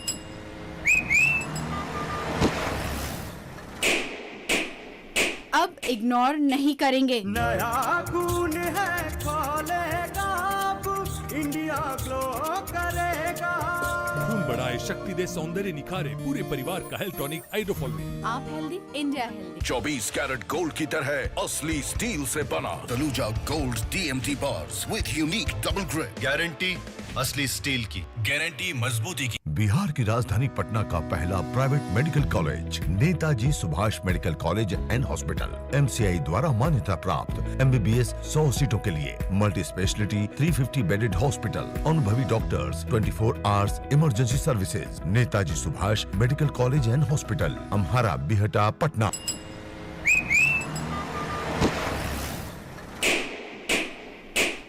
अब इग्नोर नहीं करेंगे। नया खून है खोलेगा, अब इंडिया ग्लो करेगा। खून बढ़ाए, शक्ति दे, सौंदर्य निखारे, पूरे परिवार का हेल्थ टॉनिक हाइड्रोफॉल। आप healthy, India healthy. 24 carat gold की तरह असली स्टील से बना Taluja gold TMT bars with unique double grip. Guarantee असली स्टील की, गारंटी मजबूती की। बिहार की राजधानी पटना का पहला private medical college Netaji Subhash medical college and hospital MCI द्वारा मान्यता प्राप्त MBBS 100 सीटों के लिए मल्टी स्पेशलिटी 350 बेडेड हॉस्पिटल, अनुभवी doctors, 24 hours emergency services. Netaji Subhash medical college and hospital, Amhara, Bihta, Patna.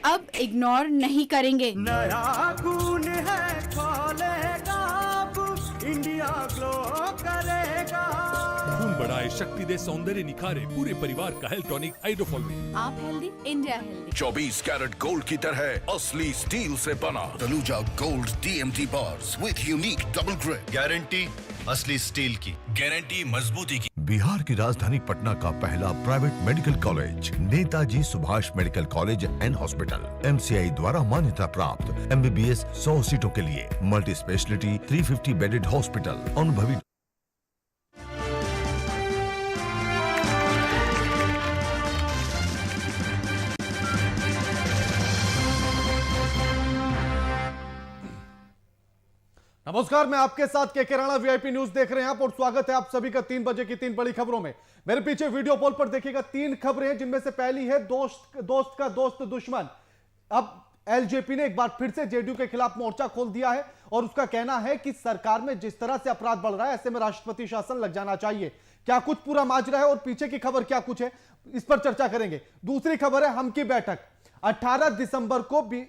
अब इग्नोर नहीं करेंगे। नया खून है खोलेगा, अब इंडिया ग्लो करेगा। खून बढ़ाए, शक्ति दे, सौंदर्य निखारे, पूरे परिवार का हेल्थ टॉनिक हाइड्रोफॉल। आप healthy, India healthy. 24 carat gold की तरह असली स्टील से बना Taluja gold TMT bars with unique double grip. Guarantee असली स्टील की, गारंटी मजबूती की। बिहार की राजधानी पटना का पहला private medical college Netaji Subhash medical college and hospital MCI द्वारा मान्यता प्राप्त MBBS 100 सीटों के लिए मल्टी स्पेशलिटी 350 बेडेड हॉस्पिटल, अनुभवी। नमस्कार, मैं आपके साथ के राणा VIP न्यूज देख रहे हैं आप और स्वागत है आप सभी का 3 बजे की 3 बड़ी खबरों में। मेरे पीछे वीडियो पोल पर देखिएगा 3 खबरें, जिनमें से पहली है दोस्त का दोस्त दुश्मन। अब LJP ने एक बार फिर से JDU के खिलाफ मोर्चा खोल दिया है और उसका कहना है कि सरकार में जिस तरह से अपराध बढ़ रहा है, ऐसे में राष्ट्रपति शासन लग जाना चाहिए। क्या कुछ पूरा माजरा है और पीछे की खबर क्या कुछ है, इस पर चर्चा करेंगे। दूसरी खबर है हम की बैठक। 18 दिसंबर को भी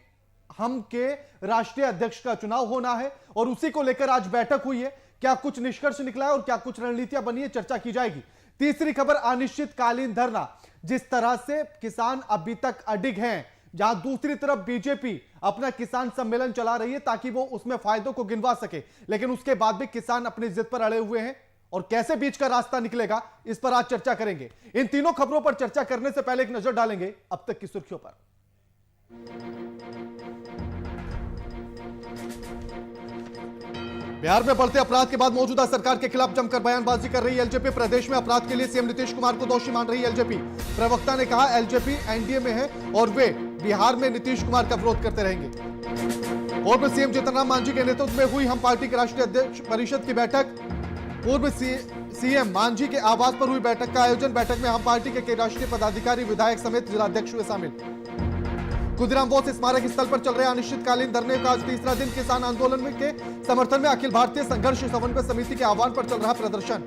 हम के राष्ट्रीय अध्यक्ष का चुनाव होना है और उसी को लेकर आज बैठक हुई है। क्या कुछ निष्कर्ष निकला है और क्या कुछ रणनीतियां बनी है, चर्चा की जाएगी। तीसरी खबर अनिश्चितकालीन धरना। जिस तरह से किसान अभी तक अडिग हैं, जहां दूसरी तरफ बीजेपी अपना किसान सम्मेलन चला रही है ताकि वो उसमें फायदों को गिनवा सके, लेकिन उसके बाद भी किसान अपनी जिद पर अड़े हुए हैं और कैसे बीच का रास्ता निकलेगा, इस पर आज चर्चा करेंगे। इन तीनों खबरों पर चर्चा करने से पहले एक नजर डालेंगे अब तक की सुर्खियों पर। बिहार में बढ़ते अपराध के बाद मौजूदा सरकार के खिलाफ जमकर बयानबाजी कर रही है एलजेपी। प्रदेश में अपराध के लिए सीएम नीतीश कुमार को दोषी मान रही है एलजेपी। प्रवक्ता ने कहा एलजेपी एनडीए में है और वे बिहार में नीतीश कुमार का विरोध करते रहेंगे। पूर्व सीएम जीतन राम मांझी के नेतृत्व में हुई हम पार्टी के राष्ट्रीय अध्यक्ष परिषद की बैठक। पूर्व सीएम मांझी के आवास पर हुई बैठक का आयोजन। बैठक में हम पार्टी के राष्ट्रीय पदाधिकारी, विधायक समेत जिलाध्यक्ष हुए शामिल। खुदीराम बोस स्मारक स्थल पर चल रहे अनिश्चितकालीन धरने का आज तीसरा दिन। किसान आंदोलन में के समर्थन में अखिल भारतीय संघर्ष समन्वय समिति के आह्वान पर चल रहा प्रदर्शन।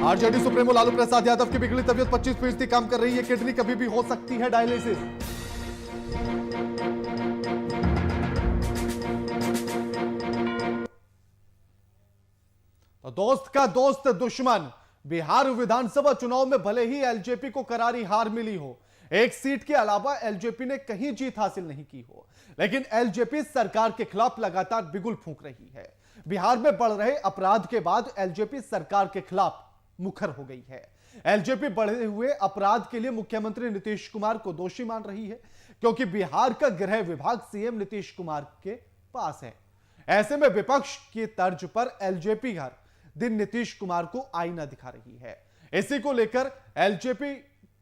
आरजेडी सुप्रीमो लालू प्रसाद यादव की बिगड़ी तबीयत 25% काम कर रही है। किडनी कभी भी हो सकती है डायलिसिस। तो दोस्त का दोस्त दुश्मन। बिहार विधानसभा चुनाव में भले ही एलजेपी को करारी हार मिली हो, एक सीट के अलावा एलजेपी ने कहीं जीत हासिल नहीं की हो, लेकिन एलजेपी सरकार के खिलाफ लगातार बिगुल फूंक रही है। बिहार में बढ़ रहे अपराध के बाद एलजेपी सरकार के खिलाफ मुखर हो गई है। एलजेपी बढ़े हुए अपराध के लिए मुख्यमंत्री नीतीश कुमार को दोषी मान रही है, क्योंकि बिहार का गृह विभाग सीएम नीतीश कुमार के पास है। ऐसे में विपक्ष की तर्ज पर एलजेपी हर दिन नीतीश कुमार को आईना दिखा रही है। इसी को लेकर एलजेपी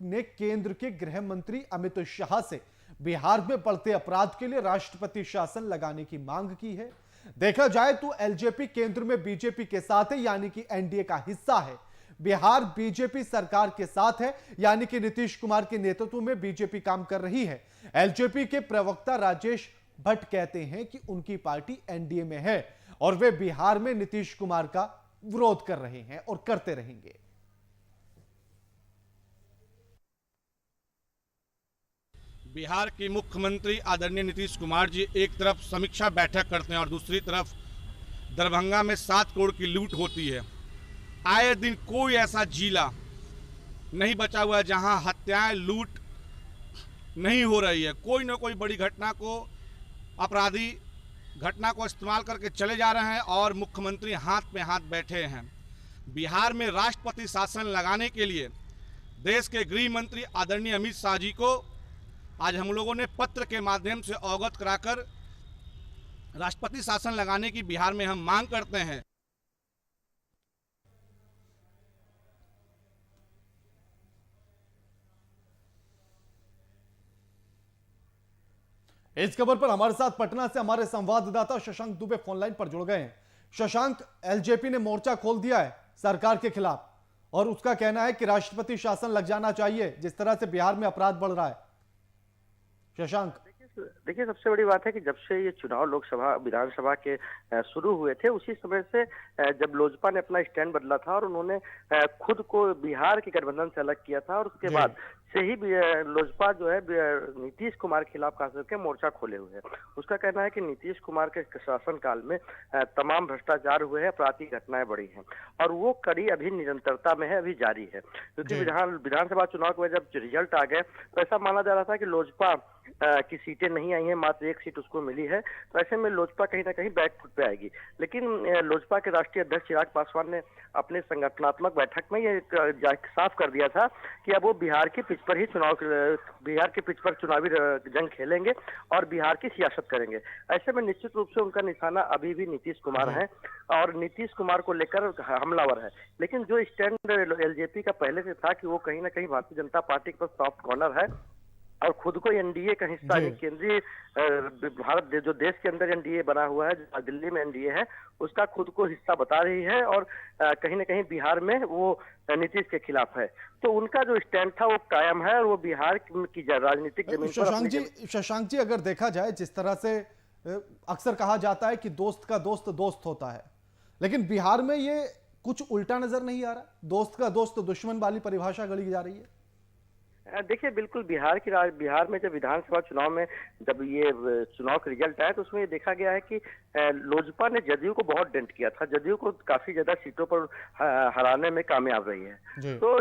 ने केंद्र के गृह मंत्री अमित शाह से बिहार में बढ़ते अपराध के लिए राष्ट्रपति शासन लगाने की मांग की है। देखा जाए तो एलजेपी केंद्र में बीजेपी के साथ है, यानी कि एनडीए का हिस्सा है। बिहार बीजेपी सरकार के साथ है, यानी कि नीतीश कुमार के नेतृत्व में बीजेपी काम कर रही है। एलजेपी के प्रवक्ता राजेश भट्ट कहते हैं कि उनकी पार्टी एनडीए में है और वे बिहार में नीतीश कुमार का विरोध कर रहे हैं और करते रहेंगे। बिहार के मुख्यमंत्री आदरणीय नीतीश कुमार जी एक तरफ समीक्षा बैठक करते हैं और दूसरी तरफ दरभंगा में 7 करोड़ की लूट होती है। आए दिन कोई ऐसा जिला नहीं बचा हुआ है जहां हत्याएं, लूट नहीं हो रही है। कोई ना कोई बड़ी घटना को अपराधी घटना को इस्तेमाल करके चले जा रहे हैं और मुख्यमंत्री हाथ में हाथ बैठे हैं। बिहार में राष्ट्रपति शासन लगाने के लिए देश के गृह मंत्री आदरणीय अमित शाह जी को आज हम लोगों ने पत्र के माध्यम से अवगत कराकर राष्ट्रपति शासन लगाने की बिहार में हम मांग करते हैं। इस खबर पर हमारे साथ पटना से हमारे संवाददाता शशांक दुबे फोन लाइन पर जुड़ गए हैं। शशांक, एलजेपी ने मोर्चा खोल दिया है सरकार के खिलाफ और उसका कहना है कि राष्ट्रपति शासन लग जाना चाहिए जिस तरह से बिहार में अपराध बढ़ रहा है। शशांक, देखिए, सबसे बड़ी बात है कि जब से ये चुनाव लोकसभा विधानसभा के शुरू हुए थे, उसी समय से जब लोजपा ने अपना स्टैंड बदला था और उन्होंने खुद को बिहार के गठबंधन से अलग किया था और उसके बाद से ही लोजपा जो है नीतीश कुमार के खिलाफ खास करके मोर्चा खोले हुए है। उसका कहना है कि नीतीश कुमार के शासन काल में तमाम भ्रष्टाचार हुए हैं, आपराधिक घटनाएं बढ़ी हैं और वो कड़ी अभी निरंतरता में है, अभी जारी है। क्योंकि विधानसभा चुनाव के जब रिजल्ट आ गए तो ऐसा माना जा रहा था कि लोजपा की सीटें नहीं आई हैं, मात्र 1 सीट उसको मिली है, तो ऐसे में लोजपा कहीं ना कहीं बैकफुट पे आएगी। लेकिन लोजपा के राष्ट्रीय अध्यक्ष चिराग पासवान ने अपने संगठनात्मक बैठक में ये साफ कर दिया था कि अब वो बिहार के पिच पर चुनावी जंग खेलेंगे और बिहार की सियासत करेंगे। ऐसे में निश्चित रूप से उनका निशाना अभी भी नीतीश कुमार है और नीतीश कुमार को लेकर हमलावर है। लेकिन जो स्टैंड एलजेपी का पहले से था कि वो कहीं ना कहीं भारतीय जनता पार्टी के पास सॉफ्ट कॉर्नर है और खुद को एनडीए का हिस्सा, केंद्रीय भारत जो देश के अंदर एनडीए बना हुआ है, जो दिल्ली में एनडीए है, उसका खुद को हिस्सा बता रही है और कहीं ना कहीं बिहार में वो नीतीश के खिलाफ है। तो उनका जो स्टैंड था वो कायम है और वो बिहार की राजनीतिक जमीन पर। शशांक जी, अगर देखा जाए जिस तरह से अक्सर कहा जाता है कि दोस्त का दोस्त दोस्त होता है, लेकिन बिहार में ये कुछ उल्टा नजर नहीं आ रहा? दोस्त का दोस्त दुश्मन वाली परिभाषा गढ़ी जा रही है। देखिए, बिल्कुल बिहार में जब विधानसभा चुनाव में जब ये चुनाव का रिजल्ट आया तो उसमें ये देखा गया है कि लोजपा ने जदयू को बहुत डेंट किया था, जदयू को काफी ज्यादा सीटों पर हराने में कामयाब रही है। तो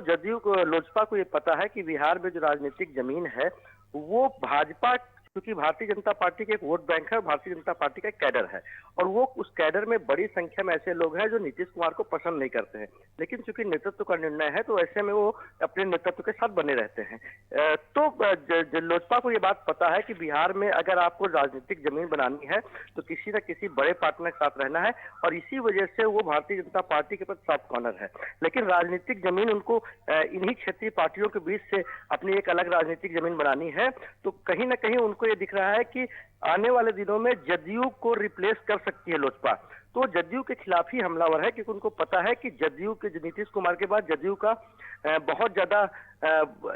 लोजपा को ये पता है कि बिहार में जो राजनीतिक जमीन है वो भाजपा क्योंकि भारतीय जनता पार्टी के एक वोट बैंक है, भारतीय जनता पार्टी का एक कैडर है और वो उस कैडर में बड़ी संख्या में ऐसे लोग हैं जो नीतीश कुमार को पसंद नहीं करते हैं, लेकिन चूंकि नेतृत्व का निर्णय है तो ऐसे में वो अपने नेतृत्व के साथ बने रहते हैं। तो लोजपा को ये बात पता है कि बिहार में अगर आपको राजनीतिक जमीन बनानी है तो किसी न किसी बड़े पार्टनर के साथ रहना है और इसी वजह से वो भारतीय जनता पार्टी के प्रति सॉफ्ट कॉर्नर है। लेकिन राजनीतिक जमीन उनको इन्हीं क्षेत्रीय पार्टियों के बीच से अपनी एक अलग राजनीतिक जमीन बनानी है, तो कहीं ना कहीं उनको ये दिख रहा है कि आने वाले दिनों में जदयू को रिप्लेस कर सकती है लोजपा। तो जदयू के खिलाफ ही हमलावर है क्योंकि उनको पता है कि जदयू के नीतीश कुमार के बाद जदयू का बहुत ज्यादा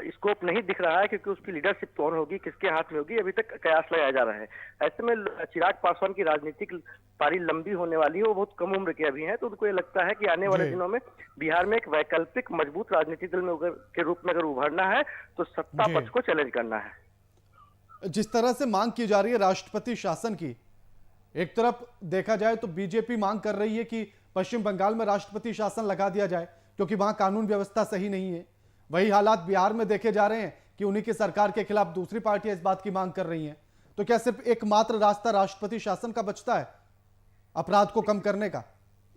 स्कोप नहीं दिख रहा है, क्योंकि उसकी लीडरशिप कौन होगी, किसके हाथ में होगी, अभी तक कयास लगाया जा रहा है। ऐसे में चिराग पासवान की राजनीतिक पारी लंबी होने वाली है, वो बहुत कम उम्र के अभी हैं, तो उनको ये लगता है कि आने वाले दिनों में बिहार में एक वैकल्पिक मजबूत राजनीतिक दल में के रूप में अगर उभरना है तो सत्ता पक्ष को चैलेंज करना है। जिस तरह से मांग की जा रही है राष्ट्रपति शासन की, एक तरफ देखा जाए तो बीजेपी मांग कर रही है कि पश्चिम बंगाल में राष्ट्रपति शासन लगा दिया जाए क्योंकि वहां कानून व्यवस्था सही नहीं है। वही हालात बिहार में देखे जा रहे हैं कि उन्हीं की सरकार के खिलाफ दूसरी पार्टियां इस बात की मांग कर रही हैं। तो क्या सिर्फ एकमात्र रास्ता राष्ट्रपति शासन का बचता है अपराध को कम करने का?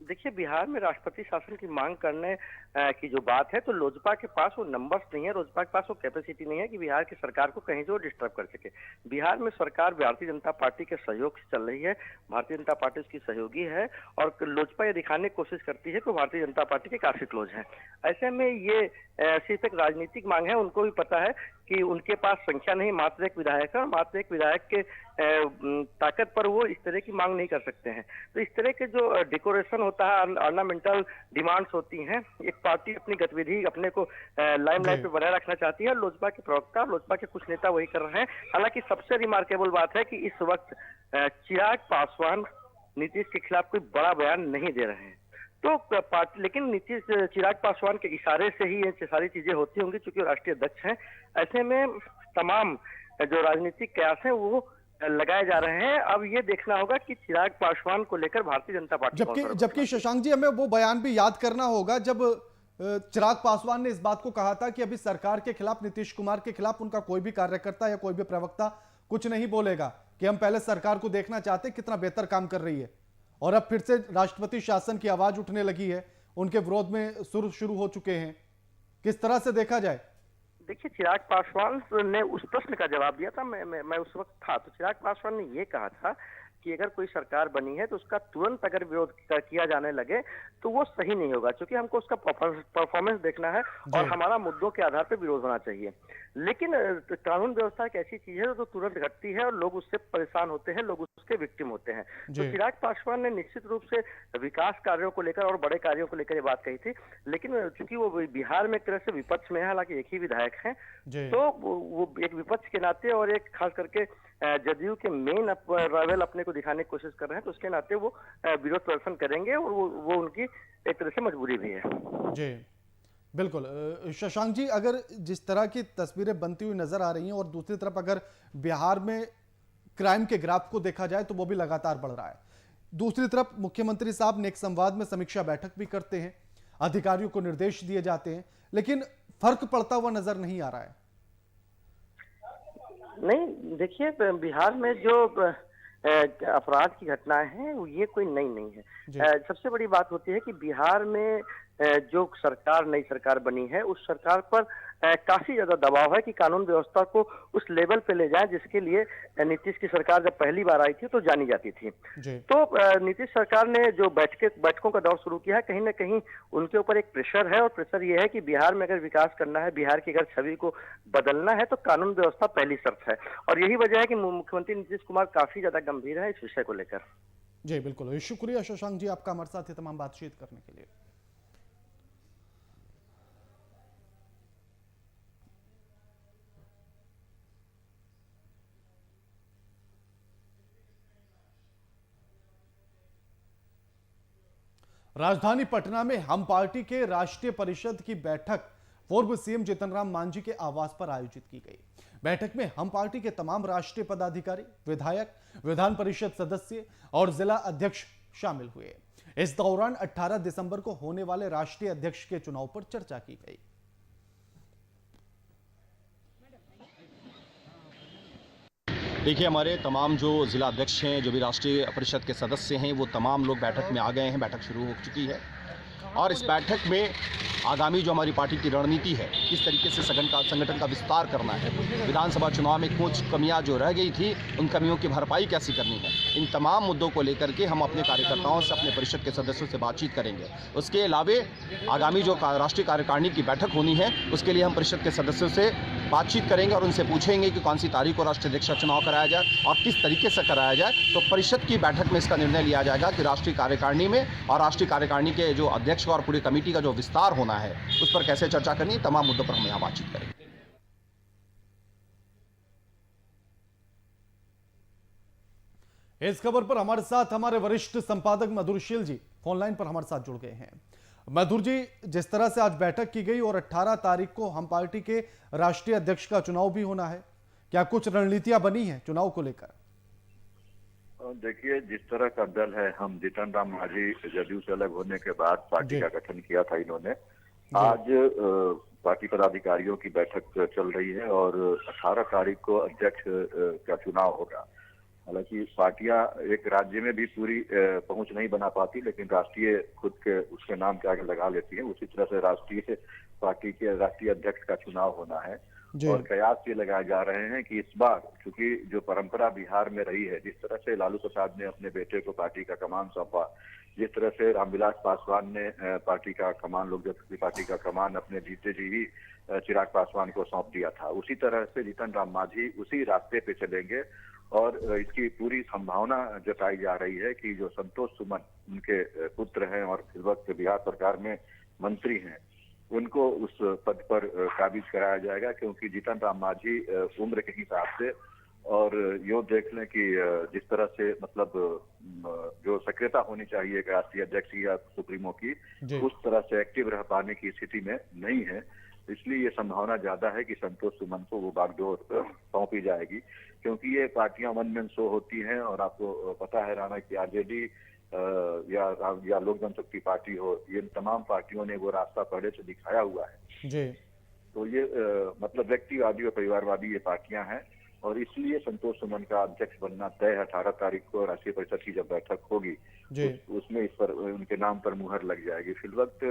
देखिए, बिहार में राष्ट्रपति शासन की मांग करने की जो बात है तो लोजपा के पास वो नंबर्स नहीं है, लोजपा के पास वो कैपेसिटी नहीं है कि बिहार की सरकार को कहीं से वो डिस्टर्ब कर सके। बिहार में सरकार भारतीय जनता पार्टी के सहयोग से चल रही है, भारतीय जनता पार्टी उसकी सहयोगी है और लोजपा ये दिखाने की कोशिश करती है कि भारतीय जनता पार्टी के काफी क्लोज है। ऐसे में ये सिर्फ एक राजनीतिक मांग है, उनको भी पता है कि उनके पास संख्या नहीं, मात्र एक विधायक है और मात्र एक विधायक के ताकत पर वो इस तरह की मांग नहीं कर सकते हैं। तो इस तरह के जो डेकोरेशन होता है, ऑर्नामेंटल डिमांड्स होती हैं, एक पार्टी अपनी गतिविधि अपने को लाइमलाइट पे बनाए रखना चाहती है और लोजपा के प्रवक्ता, लोजपा के कुछ नेता वही कर रहे हैं। हालांकि सबसे रिमार्केबल बात है कि इस वक्त चिराग पासवान नीतीश के खिलाफ कोई बड़ा बयान नहीं दे रहे हैं। तो पार्टी, लेकिन नीतीश चिराग पासवान के इशारे से ही ये सारी चीजें होती होंगी क्योंकि राष्ट्रीय अध्यक्ष हैं। ऐसे में तमाम जो राजनीतिक कयास है वो लगाए जा रहे हैं। अब ये देखना होगा कि चिराग पासवान को लेकर भारतीय जनता पार्टी जबकि शशांक जी, हमें वो बयान भी याद करना होगा जब चिराग पासवान ने इस बात को कहा था कि अभी सरकार के खिलाफ, नीतीश कुमार के खिलाफ उनका कोई भी कार्यकर्ता या कोई भी प्रवक्ता कुछ नहीं बोलेगा, कि हम पहले सरकार को देखना चाहते हैं कितना बेहतर काम कर रही है। और अब फिर से राष्ट्रपति शासन की आवाज उठने लगी है, उनके विरोध में सुर शुरू हो चुके हैं। किस तरह से देखा जाए? देखिए, चिराग पासवान ने उस प्रश्न का जवाब दिया था, मैं उस वक्त था, तो चिराग पासवान ने ये कहा था कि अगर कोई सरकार बनी है तो उसका तुरंत अगर विरोध किया जाने लगे तो वो सही नहीं होगा, क्योंकि हमको उसका परफॉर्मेंस देखना है और हमारा मुद्दों के आधार पर विरोध होना चाहिए। लेकिन कानून व्यवस्था एक ऐसी चीज है जो तुरंत घटती है और लोग उससे परेशान होते हैं, लोग उसके विक्टिम होते हैं। तो चिराग पासवान ने निश्चित रूप से विकास कार्यों को लेकर और बड़े कार्यों को लेकर ये बात कही थी, लेकिन चूंकि वो बिहार में एक तरह से विपक्ष में है, हालांकि एक ही विधायक है, तो वो एक विपक्ष के नाते और एक खास करके जदयू के मेन राइवल अपने को दिखाने की कोशिश कर रहे हैं, तो उसके नाते वो विरोध प्रदर्शन करेंगे और वो उनकी एक तरह से मजबूरी भी है। जी बिल्कुल। शशांक जी, अगर जिस तरह की तस्वीरें बनती हुई नजर आ रही हैं और दूसरी तरफ अगर बिहार में क्राइम के ग्राफ को देखा जाए तो वो भी लगातार बढ़ रहा है, दूसरी तरफ मुख्यमंत्री साहब नेक संवाद में समीक्षा बैठक भी करते हैं, अधिकारियों को निर्देश दिए जाते हैं, लेकिन फर्क पड़ता हुआ नजर नहीं आ रहा है। नहीं, देखिए, बिहार में जो अपराध की घटनाएं हैं ये कोई नई नहीं है। सबसे बड़ी बात होती है कि बिहार में जो सरकार, नई सरकार बनी है, उस सरकार पर काफी ज्यादा दबाव है कि कानून व्यवस्था को उस लेवल पे ले जाए जिसके लिए नीतीश की सरकार जब पहली बार आई थी तो जानी जाती थी। तो नीतीश सरकार ने जो बैठकों का दौर शुरू किया है, कहीं ना कहीं उनके ऊपर एक प्रेशर है और प्रेशर ये है कि बिहार में अगर विकास करना है, बिहार की अगर छवि को बदलना है तो कानून व्यवस्था पहली शर्त है। और यही वजह है कि मुख्यमंत्री नीतीश कुमार काफी ज्यादा गंभीर है इस विषय को लेकर। जी बिल्कुल, शुक्रिया शशांक जी आपका हमारे साथ ये तमाम बातचीत करने के लिए। राजधानी पटना में हम पार्टी के राष्ट्रीय परिषद की बैठक पूर्व सीएम जीतन राम मांझी के आवास पर आयोजित की गई। बैठक में हम पार्टी के तमाम राष्ट्रीय पदाधिकारी, विधायक, विधान परिषद सदस्य और जिला अध्यक्ष शामिल हुए। इस दौरान 18 दिसंबर को होने वाले राष्ट्रीय अध्यक्ष के चुनाव पर चर्चा की गई। देखिए, हमारे तमाम जो जिला अध्यक्ष हैं, जो भी राष्ट्रीय परिषद के सदस्य हैं, वो तमाम लोग बैठक में आ गए हैं। बैठक शुरू हो चुकी है और इस बैठक में आगामी जो हमारी पार्टी की रणनीति है, किस तरीके से संगठन का विस्तार करना है, विधानसभा चुनाव में कुछ कमियां जो रह गई थी, उन कमियों की भरपाई कैसी करनी है, इन तमाम मुद्दों को लेकर के हम अपने कार्यकर्ताओं से, अपने परिषद के सदस्यों से बातचीत करेंगे। उसके अलावे आगामी जो राष्ट्रीय कार्यकारिणी की बैठक होनी है, उसके लिए हम परिषद के सदस्यों से बातचीत करेंगे और उनसे पूछेंगे कि कौन सी तारीख को राष्ट्रीय अध्यक्ष का चुनाव कराया जाए और किस तरीके से कराया जाए। तो परिषद की बैठक में इसका निर्णय लिया जाएगा कि राष्ट्रीय कार्यकारिणी में और राष्ट्रीय कार्यकारिणी के जो अध्यक्ष और पूरी कमेटी का जो विस्तार होना है, उस पर कैसे चर्चा करनी है। तमाम मुद्दों पर हम यहाँ बातचीत करेंगे। इस खबर पर हमारे साथ हमारे वरिष्ठ संपादक मधुरशील जी फोन लाइन पर हमारे साथ जुड़ गए हैं। मधुर जी, जिस तरह से आज बैठक की गई और 18 तारीख को हम पार्टी के राष्ट्रीय अध्यक्ष का चुनाव भी होना है, क्या कुछ रणनीतियां बनी हैं चुनाव को लेकर? देखिए, जिस तरह का दल है, हम जीतन राम मांझी जदयू से अलग होने के बाद पार्टी का गठन किया था इन्होंने। आज पार्टी पदाधिकारियों की बैठक चल रही है और 18 तारीख को अध्यक्ष का चुनाव होगा। हालांकि पार्टियां एक राज्य में भी पूरी पहुंच नहीं बना पाती, लेकिन राष्ट्रीय खुद के उसके नाम के आगे लगा लेती है। उसी तरह से राष्ट्रीय पार्टी के राष्ट्रीय अध्यक्ष का चुनाव होना है और कयास ये लगाए जा रहे हैं कि इस बार क्योंकि जो परंपरा बिहार में रही है, जिस तरह से लालू प्रसाद ने अपने बेटे को पार्टी का कमान सौंपा, जिस तरह से रामविलास पासवान ने पार्टी का कमान, लोक जनशक्ति पार्टी का कमान अपने जीते जी ही चिराग पासवान को सौंप दिया था, उसी तरह से जीतन राम मांझी उसी रास्ते पे चलेंगे। और इसकी पूरी संभावना जताई जा रही है कि जो संतोष सुमन उनके पुत्र हैं और इस वक्त बिहार सरकार में मंत्री हैं, उनको उस पद पर काबिज कराया जाएगा। क्योंकि जीतन राम मांझी उम्र के हिसाब से और यो देख लें कि जिस तरह से मतलब जो सक्रियता होनी चाहिए राष्ट्रीय अध्यक्ष या सुप्रीमो की, उस तरह से एक्टिव रह पाने की स्थिति में नहीं है। इसलिए ये संभावना ज्यादा है कि संतोष सुमन को वो बागडोर सौंपी जाएगी, क्योंकि ये पार्टियां वन मैन शो होती हैं और आपको पता है राणा की आरजेडी या लोक जनशक्ति पार्टी हो, ये तमाम पार्टियों ने वो रास्ता पहले से दिखाया हुआ है जी। तो ये मतलब व्यक्तिवादी और परिवारवादी ये पार्टियां हैं और इसलिए संतोष सुमन का अध्यक्ष बनना तय है। 18 तारीख को राष्ट्रीय परिषद की जब बैठक होगी उसमें इस पर उनके नाम पर मुहर लग जाएगी। फिलवक्त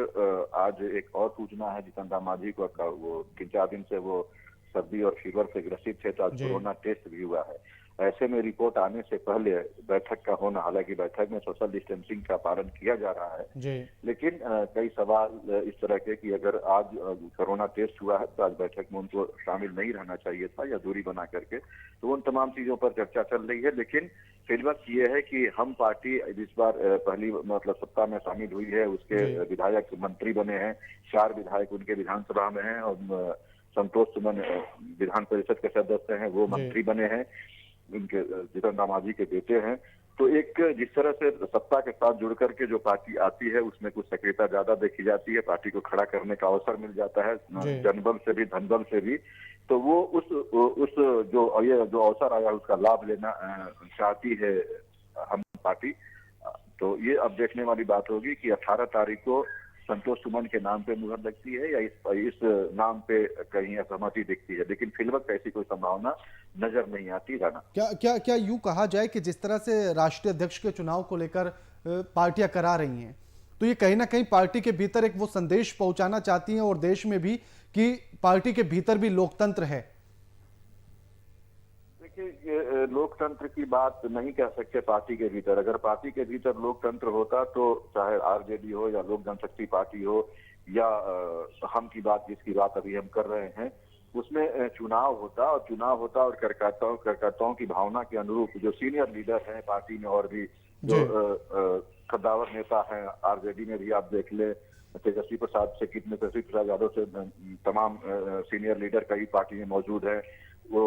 आज एक और सूचना है, जीतन राम मांझी को वो 3-4 दिन से वो सर्दी और फीवर से ग्रसित थे, तो आज कोरोना टेस्ट भी हुआ है। ऐसे में रिपोर्ट आने से पहले बैठक का होना, हालांकि बैठक में सोशल डिस्टेंसिंग का पालन किया जा रहा है, लेकिन कई सवाल इस तरह के कि अगर आज कोरोना टेस्ट हुआ है तो आज बैठक में उनको शामिल नहीं रहना चाहिए था या दूरी बना करके, तो उन तमाम चीजों पर चर्चा चल रही है। लेकिन फिलवक्त ये है कि हम पार्टी इस बार पहली मतलब सत्ता में शामिल हुई है, उसके विधायक मंत्री बने हैं, 4 विधायक उनके विधानसभा में हैं और संतोष सुमन विधान परिषद के सदस्य हैं, वो मंत्री बने हैं, उनके जीतन राम मांझी के बेटे हैं। तो एक जिस तरह से सत्ता के साथ जुड़ करके जो पार्टी आती है उसमें कुछ सक्रियता ज्यादा देखी जाती है, पार्टी को खड़ा करने का अवसर मिल जाता है जनबल से भी धनबल से भी, तो वो उस जो ये जो अवसर आया उसका लाभ लेना चाहती है हम पार्टी। तो ये अब देखने वाली बात होगी कि 18 तारीख को संतोष सुमन के नाम पे मुहर लगती है या इस नाम पे कहीं असहमति दिखती है, लेकिन फिलवक्त ऐसी कोई संभावना नजर नहीं आती। राना, क्या यूं कहा जाए कि जिस तरह से राष्ट्रीय अध्यक्ष के चुनाव को लेकर पार्टियां करा रही हैं, तो ये कहीं ना कहीं पार्टी के भीतर एक वो संदेश पहुंचाना चाहती हैं और देश में भी कि पार्टी के भीतर भी लोकतंत्र है? देखिए, लोकतंत्र की बात नहीं कह सकते पार्टी के भीतर। अगर पार्टी के भीतर लोकतंत्र होता तो चाहे आरजेडी हो या लोक जनशक्ति पार्टी हो या हम की बात जिसकी बात अभी हम कर रहे हैं, उसमें चुनाव होता और कार्यकर्ताओं की भावना के अनुरूप जो सीनियर लीडर हैं पार्टी में और भी जो कद्दावर नेता हैं आरजेडी में भी, आप देख ले तेजस्वी प्रसाद से कितने, तेजस्वी प्रसाद यादव से तमाम सीनियर लीडर कई पार्टी में मौजूद है। वो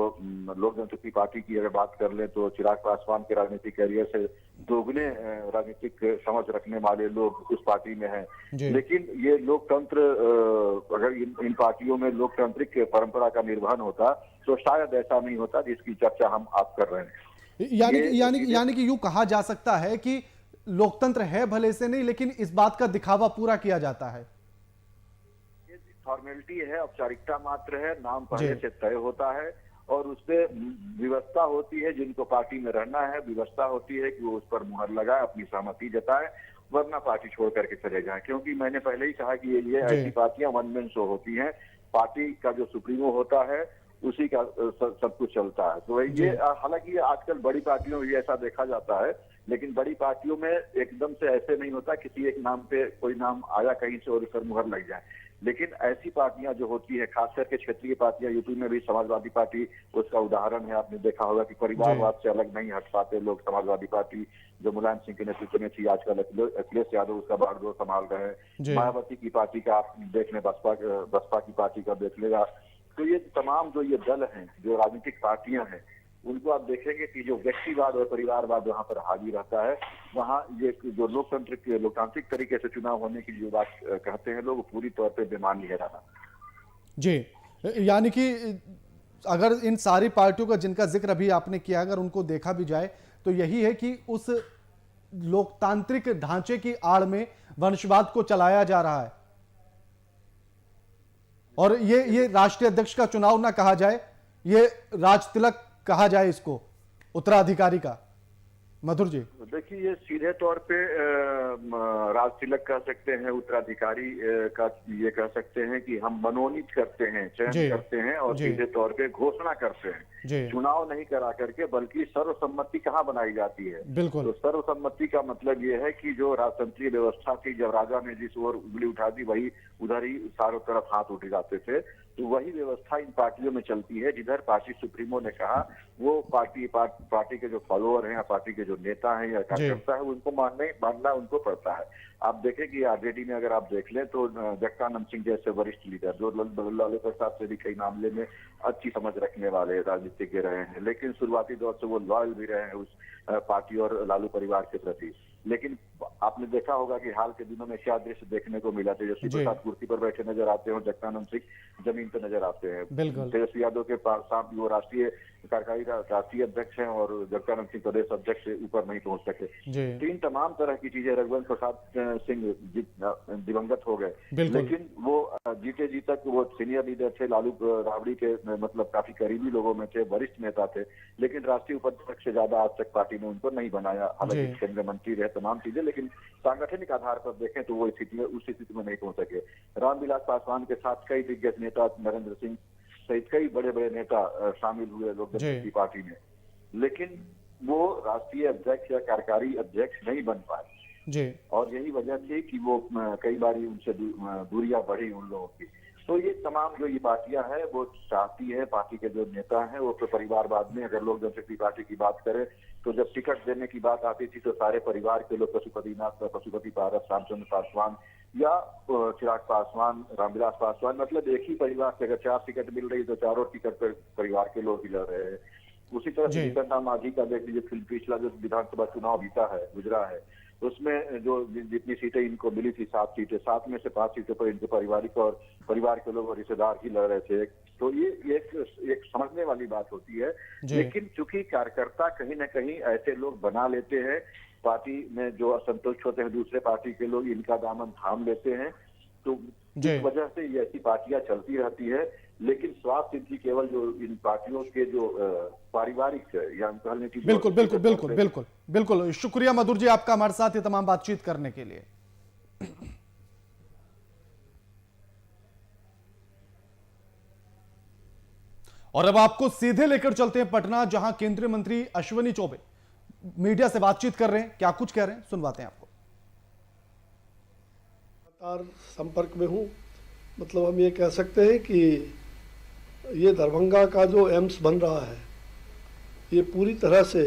लोक जनशक्ति पार्टी की अगर बात कर ले तो चिराग पासवान के राजनीतिक कैरियर से दोगुने राजनीतिक समझ रखने वाले लोग उस पार्टी में हैं। लेकिन ये लोकतंत्र अगर इन पार्टियों में लोकतांत्रिक परंपरा का निर्वहन होता तो शायद ऐसा नहीं होता जिसकी चर्चा हम आप कर रहे हैं। यानी कि यूं कहा जा सकता है कि लोकतंत्र है भले से नहीं, लेकिन इस बात का दिखावा पूरा किया जाता है। फॉर्मेलिटी है, औपचारिकता मात्र है, नाम पहले से तय होता है और उससे व्यवस्था होती है, जिनको पार्टी में रहना है व्यवस्था होती है कि वो उस पर मुहर लगाए, अपनी सहमति जताए, वरना पार्टी छोड़ करके चले जाएं। क्योंकि मैंने पहले ही कहा कि ये ऐसी पार्टियां वन मैन शो होती हैं, पार्टी का जो सुप्रीमो होता है उसी का सब कुछ चलता है। तो ये हालांकि आजकल बड़ी पार्टियों में ऐसा देखा जाता है, लेकिन बड़ी पार्टियों में एकदम से ऐसे नहीं होता किसी एक नाम पे कोई नाम आया कहीं से और उस पर मुहर लग जाए। लेकिन ऐसी पार्टियां जो होती है, खास करके क्षेत्रीय पार्टियां, यूपी में भी समाजवादी पार्टी उसका उदाहरण है। आपने देखा होगा कि परिवारवाद से अलग नहीं हट पाते लोग। समाजवादी पार्टी जो मुलायम सिंह के नेतृत्व में थी, आजकल अखिलेश यादव उसका बागडोर संभाल रहे हैं। मायावती की पार्टी का आप देख लें, बसपा की पार्टी का देख लेगा। तो ये तमाम जो ये दल हैं, जो राजनीतिक पार्टियां हैं, उनको आप देखेंगे कि जो व्यक्तिवाद और परिवारवाद वहां पर हावी रहता है। वहां ये जो लोकतांत्रिक तरीके से चुनाव होने की जो बात कहते हैं लोग, पूरी तौर पे बेमानी है रहा। जी, यानी कि अगर इन सारी पार्टियों का जिनका जिक्र अभी आपने किया, अगर उनको देखा भी जाए तो यही है कि उस लोकतांत्रिक ढांचे की आड़ में वंशवाद को चलाया जा रहा है। और ये राष्ट्रीय अध्यक्ष का चुनाव ना कहा जाए, ये राजतिलक कहा जाए इसको, उत्तराधिकारी का। मधुर जी, देखिए ये सीधे तौर पे राज तिलक कह सकते हैं, उत्तराधिकारी का ये कह सकते हैं कि हम मनोनीत करते हैं, चयन करते हैं और सीधे तौर पे घोषणा करते हैं। चुनाव नहीं करा करके, बल्कि सर्वसम्मति कहाँ बनाई जाती है। बिल्कुल। तो सर्वसम्मति का मतलब ये है कि जो राजतंत्रीय व्यवस्था थी, जब राजा ने जिस ओर उंगली उठा दी वही उधर ही चारों तरफ हाथ उठ जाते थे। तो वही व्यवस्था इन पार्टियों में चलती है। जिधर पार्टी सुप्रीमो ने कहा, वो पार्टी के जो फॉलोअर हैं या पार्टी के जो नेता हैं या कार्यकर्ता है, उनको मानना उनको पड़ता है। आप देखें कि आरजेडी में अगर आप देख लें तो जगदानंद सिंह जैसे वरिष्ठ लीडर, जो लालू प्रसाद से भी कई मामले में अच्छी समझ रखने वाले राजनीतिज्ञ रहे हैं, लेकिन शुरुआती दौर से वो लॉयल भी रहे हैं उस पार्टी और लालू परिवार के प्रति। लेकिन आपने देखा होगा कि हाल के दिनों में क्या दृश्य देखने को मिला। तेजस्वी प्रसाद कुर्सी पर बैठे नजर आते हैं, जगदानंद सिंह जमीन पर नजर आते हैं। तेजस्वी यादव के साथ वो राष्ट्रीय कार्यकारी राष्ट्रीय अध्यक्ष हैं और जगदानंद सिंह प्रदेश अध्यक्ष से ऊपर नहीं पहुंच सके। तो इन तमाम तरह की चीजें, रघुवंश प्रसाद सिंह दिवंगत हो गए, लेकिन वो जीते जी तक वो सीनियर लीडर थे, लालू राबड़ी के मतलब काफी करीबी लोगों में थे, वरिष्ठ नेता थे, लेकिन राष्ट्रीय उपाध्यक्ष से ज्यादा आज तक पार्टी ने उनको नहीं बनाया। हालांकि केंद्रीय मंत्री रहे, तमाम चीजें, लेकिन सांगठनिक आधार पर देखें तो वो उस स्थिति में नहीं पहुंच सके। रामविलास पासवान के साथ कई दिग्गज नेता, नरेंद्र सिंह सहित कई बड़े बड़े नेता शामिल हुए लोक जनशक्ति पार्टी में, लेकिन वो राष्ट्रीय अध्यक्ष या कार्यकारी अध्यक्ष नहीं बन पाए। और यही वजह थी कि वो कई बार उनसे दूरियां बढ़ी उन लोगों की। तो ये तमाम जो ये पार्टियां हैं वो चाहती है, पार्टी के जो नेता हैं वो तो परिवारवाद में, अगर लोक जनशक्ति पार्टी की बात करें तो जब टिकट देने की बात आती थी तो सारे परिवार के लोग, पशुपति पारस, रामचंद्र पासवान या चिराग पासवान, रामविलास पासवान, मतलब एक ही परिवार से अगर 4 टिकट मिल रही तो चारों टिकट पर परिवार के लोग ही लड़ रहे हैं। उसी तरह से जीतन राम मांझी का देख लीजिए, पिछला जो विधानसभा चुनाव गुजरा है, उसमें जो जितनी सीटें इनको मिली थी 7 सीटें, 7 में से 5 सीटों पर इनके पारिवारिक और परिवार के लोग और रिश्तेदार ही लड़ रहे थे। तो ये एक समझने वाली बात होती है। लेकिन चूंकि कार्यकर्ता कहीं ना कहीं ऐसे लोग बना लेते हैं, पार्टी में जो असंतुष्ट होते हैं दूसरे पार्टी के लोग इनका दामन थाम लेते हैं, तो इस वजह से ये ऐसी पार्टियां चलती रहती है। लेकिन स्वार्थ सिद्धि केवल जो इन पार्टियों के जो पारिवारिक या बिल्कुल। शुक्रिया मधुर जी आपका हमारे साथ ये तमाम बातचीत करने के लिए। और अब आपको सीधे लेकर चलते हैं पटना, जहां केंद्रीय मंत्री अश्विनी चौबे मीडिया से बातचीत कर रहे हैं। क्या कुछ कह रहे हैं सुनवाते हैं आपको। लगातार संपर्क में हूं, मतलब हम ये कह सकते हैं कि ये दरभंगा का जो एम्स बन रहा है, ये पूरी तरह से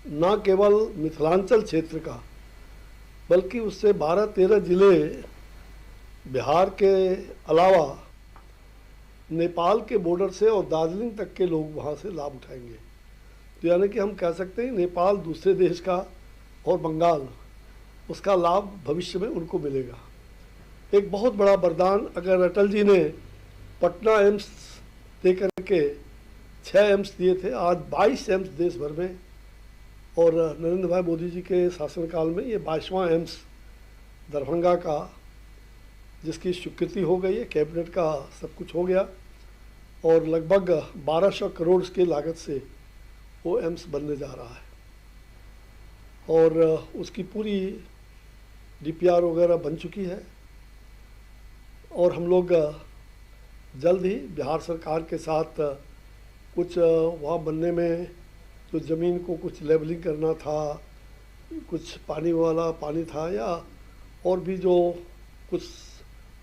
न केवल मिथिलांचल क्षेत्र का, बल्कि उससे 12-13 जिले बिहार के अलावा नेपाल के बॉर्डर से और दार्जिलिंग तक के लोग वहाँ से लाभ उठाएंगे। तो यानी कि हम कह सकते हैं नेपाल दूसरे देश का और बंगाल, उसका लाभ भविष्य में उनको मिलेगा। एक बहुत बड़ा वरदान अगर अटल जी ने पटना एम्स दे करके 6 एम्स दिए थे, आज 22 एम्स देश भर में, और नरेंद्र भाई मोदी जी के शासनकाल में ये 22वां एम्स दरभंगा का, जिसकी स्वीकृति हो गई है, कैबिनेट का सब कुछ हो गया। और लगभग 1200 करोड़ की लागत से वो एम्स बनने जा रहा है और उसकी पूरी DPR वगैरह बन चुकी है और हम लोग जल्द ही बिहार सरकार के साथ कुछ वहाँ बनने में जो ज़मीन को कुछ लेवलिंग करना था, कुछ पानी वाला पानी था या और भी जो कुछ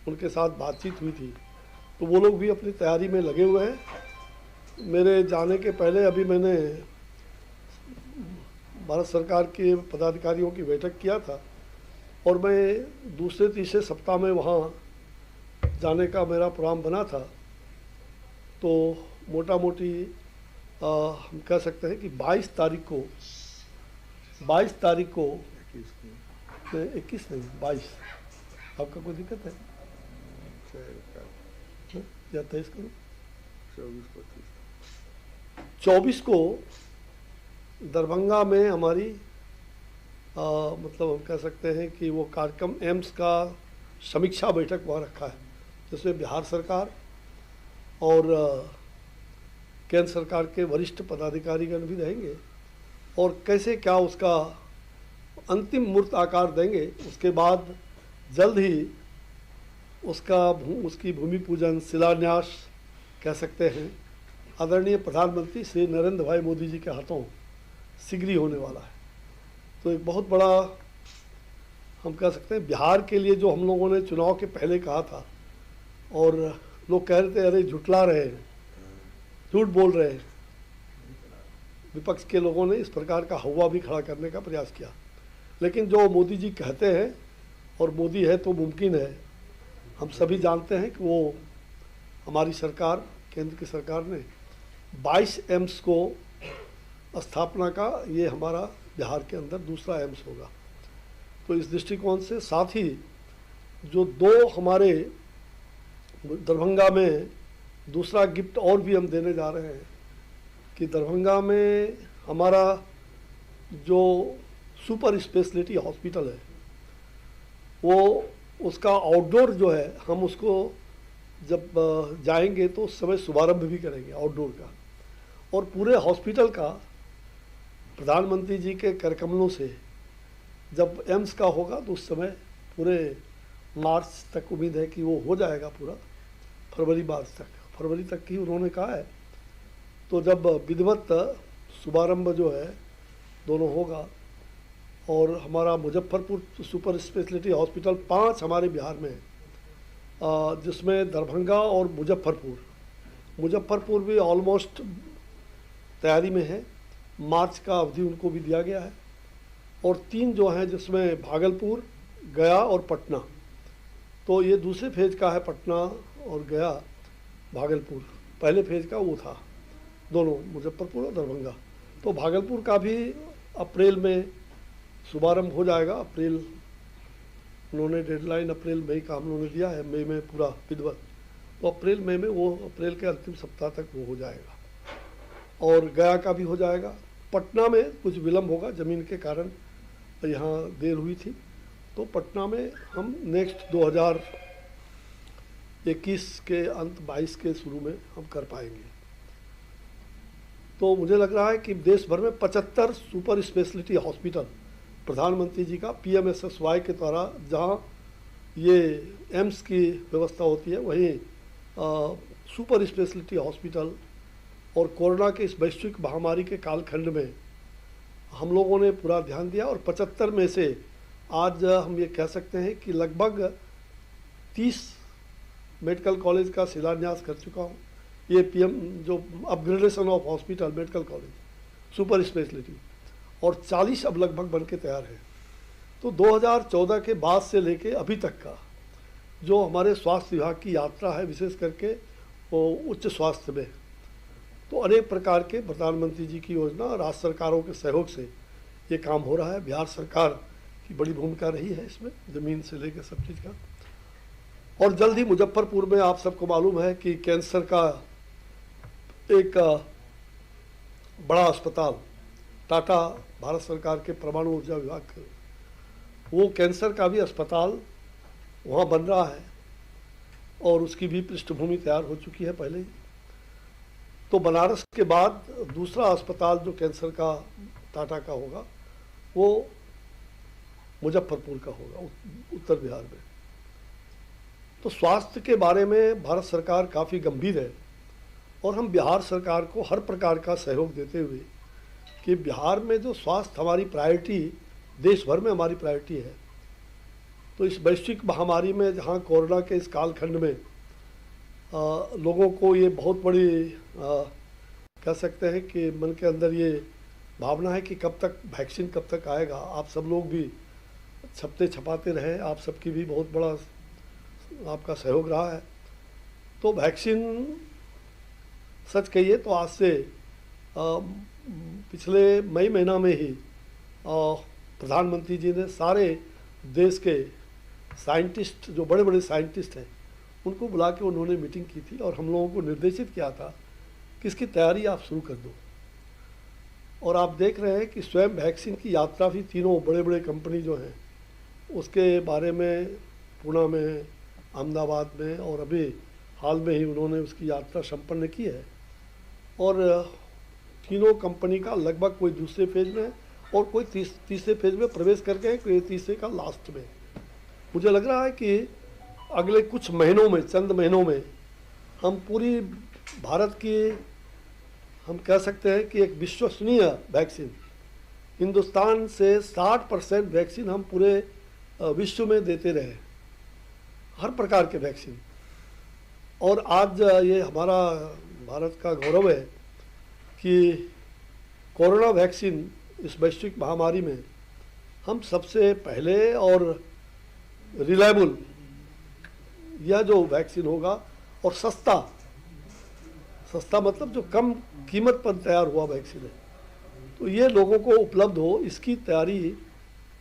उनके साथ बातचीत हुई थी, तो वो लोग भी अपनी तैयारी में लगे हुए हैं। मेरे जाने के पहले अभी मैंने भारत सरकार के पदाधिकारियों की बैठक किया था और मैं दूसरे तीसरे सप्ताह में वहाँ जाने का मेरा प्रोग्राम बना था। तो मोटा मोटी हम कह सकते हैं कि 22 तारीख को 21 नहीं 22, आपका कोई दिक्कत है या 23 करो 24 को दरभंगा में हमारी मतलब हम कह सकते हैं कि वो कार्यक्रम एम्स का समीक्षा बैठक वहाँ रखा है, जिसमें बिहार सरकार और केंद्र सरकार के वरिष्ठ पदाधिकारीगण भी रहेंगे और कैसे क्या उसका अंतिम मूर्त आकार देंगे। उसके बाद जल्द ही उसकी भूमि पूजन शिलान्यास कह सकते हैं आदरणीय प्रधानमंत्री श्री नरेंद्र भाई मोदी जी के हाथों शीघ्र ही होने वाला है। तो एक बहुत बड़ा हम कह सकते हैं बिहार के लिए जो हम लोगों ने चुनाव के पहले कहा था और लोग कह रहे थे अरे झुटला रहे हैं, झूठ बोल रहे हैं, विपक्ष के लोगों ने इस प्रकार का हवा भी खड़ा करने का प्रयास किया। लेकिन जो मोदी जी कहते हैं और मोदी है तो मुमकिन है, हम सभी जानते हैं कि वो हमारी सरकार केंद्र की सरकार ने 22 एम्स को स्थापना का ये हमारा बिहार के अंदर दूसरा एम्स होगा। तो इस दृष्टिकोण से साथ ही जो 2 हमारे दरभंगा में दूसरा गिफ्ट और भी हम देने जा रहे हैं कि दरभंगा में हमारा जो सुपर स्पेशलिटी हॉस्पिटल है वो उसका आउटडोर जो है हम उसको जब जाएंगे तो उस समय शुभारंभ भी करेंगे आउटडोर का और पूरे हॉस्पिटल का प्रधानमंत्री जी के करकमलों से जब एम्स का होगा तो उस समय पूरे मार्च तक उम्मीद है कि वो हो जाएगा पूरा, फरवरी तक ही उन्होंने कहा है। तो जब विधिवत शुभारंभ जो है दोनों होगा और हमारा मुजफ्फरपुर सुपर स्पेशलिटी हॉस्पिटल 5 हमारे बिहार में है, जिसमें दरभंगा और मुजफ्फरपुर भी ऑलमोस्ट तैयारी में है, मार्च का अवधि उनको भी दिया गया है और 3 जो हैं जिसमें भागलपुर, गया और पटना। तो ये दूसरे फेज का है, पटना और गया भागलपुर, पहले फेज का वो था दोनों मुजफ्फरपुर और दरभंगा। तो भागलपुर का भी अप्रैल में शुभारंभ हो जाएगा। अप्रैल उन्होंने डेडलाइन अप्रैल मई का हम लोगों ने दिया है, मई में पूरा विधिवत, तो अप्रैल मई में वो अप्रैल के अंतिम सप्ताह तक वो हो जाएगा और गया का भी हो जाएगा। पटना में कुछ विलम्ब होगा, ज़मीन के कारण यहाँ देर हुई थी, तो पटना में हम नेक्स्ट 2021 के अंत 22 के शुरू में हम कर पाएंगे। तो मुझे लग रहा है कि देश भर में 75 सुपर स्पेशलिटी हॉस्पिटल प्रधानमंत्री जी का PMSSY के द्वारा जहाँ ये एम्स की व्यवस्था होती है वहीं सुपर स्पेशलिटी हॉस्पिटल और कोरोना के इस वैश्विक महामारी के कालखंड में हम लोगों ने पूरा ध्यान दिया और 75 में से आज हम ये कह सकते हैं कि लगभग 30 मेडिकल कॉलेज का शिलान्यास कर चुका हूँ। ये PM जो upgradation of hospital medical college super speciality और 40 अब लगभग बन के तैयार हैं। तो 2014 के बाद से लेके अभी तक का जो हमारे स्वास्थ्य विभाग की यात्रा है, विशेष करके वो उच्च स्वास्थ्य में, तो अनेक प्रकार के प्रधानमंत्री जी की योजना राज्य सरकारों के सहयोग से ये काम हो रहा है। बिहार सरकार की बड़ी भूमिका रही है इसमें, ज़मीन से लेकर सब चीज़ का। और जल्द ही मुजफ्फरपुर में आप सबको मालूम है कि कैंसर का एक बड़ा अस्पताल टाटा भारत सरकार के परमाणु ऊर्जा विभाग के, वो कैंसर का भी अस्पताल वहाँ बन रहा है और उसकी भी पृष्ठभूमि तैयार हो चुकी है पहले ही। तो बनारस के बाद दूसरा अस्पताल जो कैंसर का टाटा का होगा वो मुजफ्फरपुर का होगा, उत्तर बिहार में। तो स्वास्थ्य के बारे में भारत सरकार काफ़ी गंभीर है और हम बिहार सरकार को हर प्रकार का सहयोग देते हुए कि बिहार में जो स्वास्थ्य हमारी प्रायोरिटी देश भर में हमारी प्रायोरिटी है, तो इस वैश्विक महामारी में जहाँ कोरोना के इस कालखंड में लोगों को ये बहुत बड़ी कह सकते हैं कि मन के अंदर ये भावना है कि कब तक वैक्सीन कब तक आएगा। आप सब लोग भी छपते छपाते रहे, आप सबकी भी बहुत बड़ा आपका सहयोग रहा है। तो वैक्सीन सच कहिए तो आज से पिछले मई महीना में ही प्रधानमंत्री जी ने सारे देश के साइंटिस्ट, जो बड़े बड़े साइंटिस्ट हैं, उनको बुला के उन्होंने मीटिंग की थी और हम लोगों को निर्देशित किया था कि इसकी तैयारी आप शुरू कर दो। और आप देख रहे हैं कि स्वयं वैक्सीन की यात्रा भी तीनों बड़े बड़े कंपनी जो हैं उसके बारे में पुणे में, अहमदाबाद में और अभी हाल में ही उन्होंने उसकी यात्रा संपन्न की है। और तीनों कंपनी का लगभग कोई दूसरे फेज में और कोई तीसरे फेज में प्रवेश करके है, कोई तीसरे का लास्ट में। मुझे लग रहा है कि अगले कुछ महीनों में, चंद महीनों में हम पूरी भारत की, हम कह सकते हैं कि एक विश्वसनीय वैक्सीन, हिंदुस्तान से 60% वैक्सीन हम पूरे विश्व में देते रहे, हर प्रकार के वैक्सीन। और आज ये हमारा भारत का गौरव है कि कोरोना वैक्सीन इस वैश्विक महामारी में हम सबसे पहले और रिलायबल यह जो वैक्सीन होगा और सस्ता मतलब जो कम कीमत पर तैयार हुआ वैक्सीन है, तो ये लोगों को उपलब्ध हो, इसकी तैयारी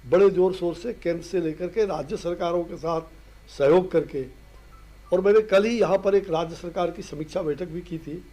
बड़े जोर शोर से केंद्र से लेकर के राज्य सरकारों के साथ सहयोग करके, और मैंने कल ही यहाँ पर एक राज्य सरकार की समीक्षा बैठक भी की थी।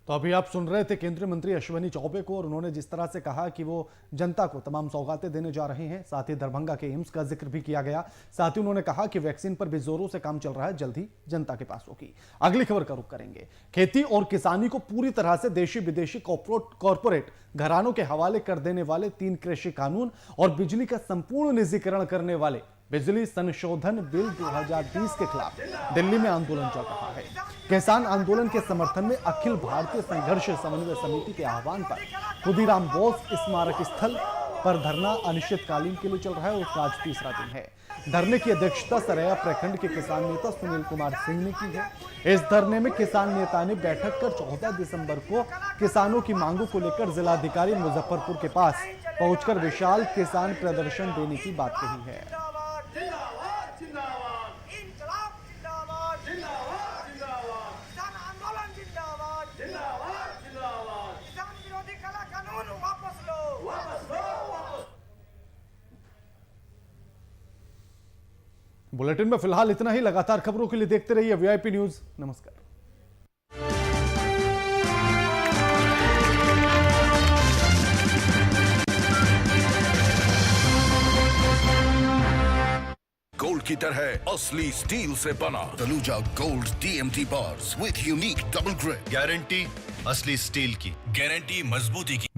तो अभी आप सुन रहे थे केंद्रीय मंत्री अश्विनी चौबे को, और उन्होंने जिस तरह से कहा कि वो जनता को तमाम सौगातें देने जा रहे हैं। साथ ही दरभंगा के एम्स का जिक्र भी किया गया। साथ ही उन्होंने कहा कि वैक्सीन पर भी जोरों से काम चल रहा है, जल्द ही जनता के पास होगी। अगली खबर का रुख करेंगे। खेती और किसानी को पूरी तरह से देशी विदेशी कॉर्पोरेट घरानों के हवाले कर देने वाले 3 कृषि कानून और बिजली का संपूर्ण निजीकरण करने वाले बिजली संशोधन बिल 2020 के खिलाफ दिल्ली में आंदोलन चल रहा है। किसान आंदोलन के समर्थन में अखिल भारतीय संघर्ष समन्वय समिति के आह्वान पर खुदीराम बोस स्मारक स्थल पर धरना अनिश्चितकालीन के लिए चल रहा है और आज तीसरा दिन है। धरने की अध्यक्षता सरैया प्रखंड के किसान नेता सुनील कुमार सिंह ने की है। इस धरने में किसान नेता ने बैठक कर 14 दिसंबर को किसानों की मांगों को लेकर जिलाधिकारी मुजफ्फरपुर के पास पहुंचकर विशाल किसान प्रदर्शन देने की बात कही है। बुलेटिन में फिलहाल इतना ही। लगातार खबरों के लिए देखते रहिए वीआईपी न्यूज। नमस्कार। गोल्ड की तरह असली स्टील से बना Taluja gold TMT bars with unique double grip. Guarantee असली स्टील की, गारंटी मजबूती की।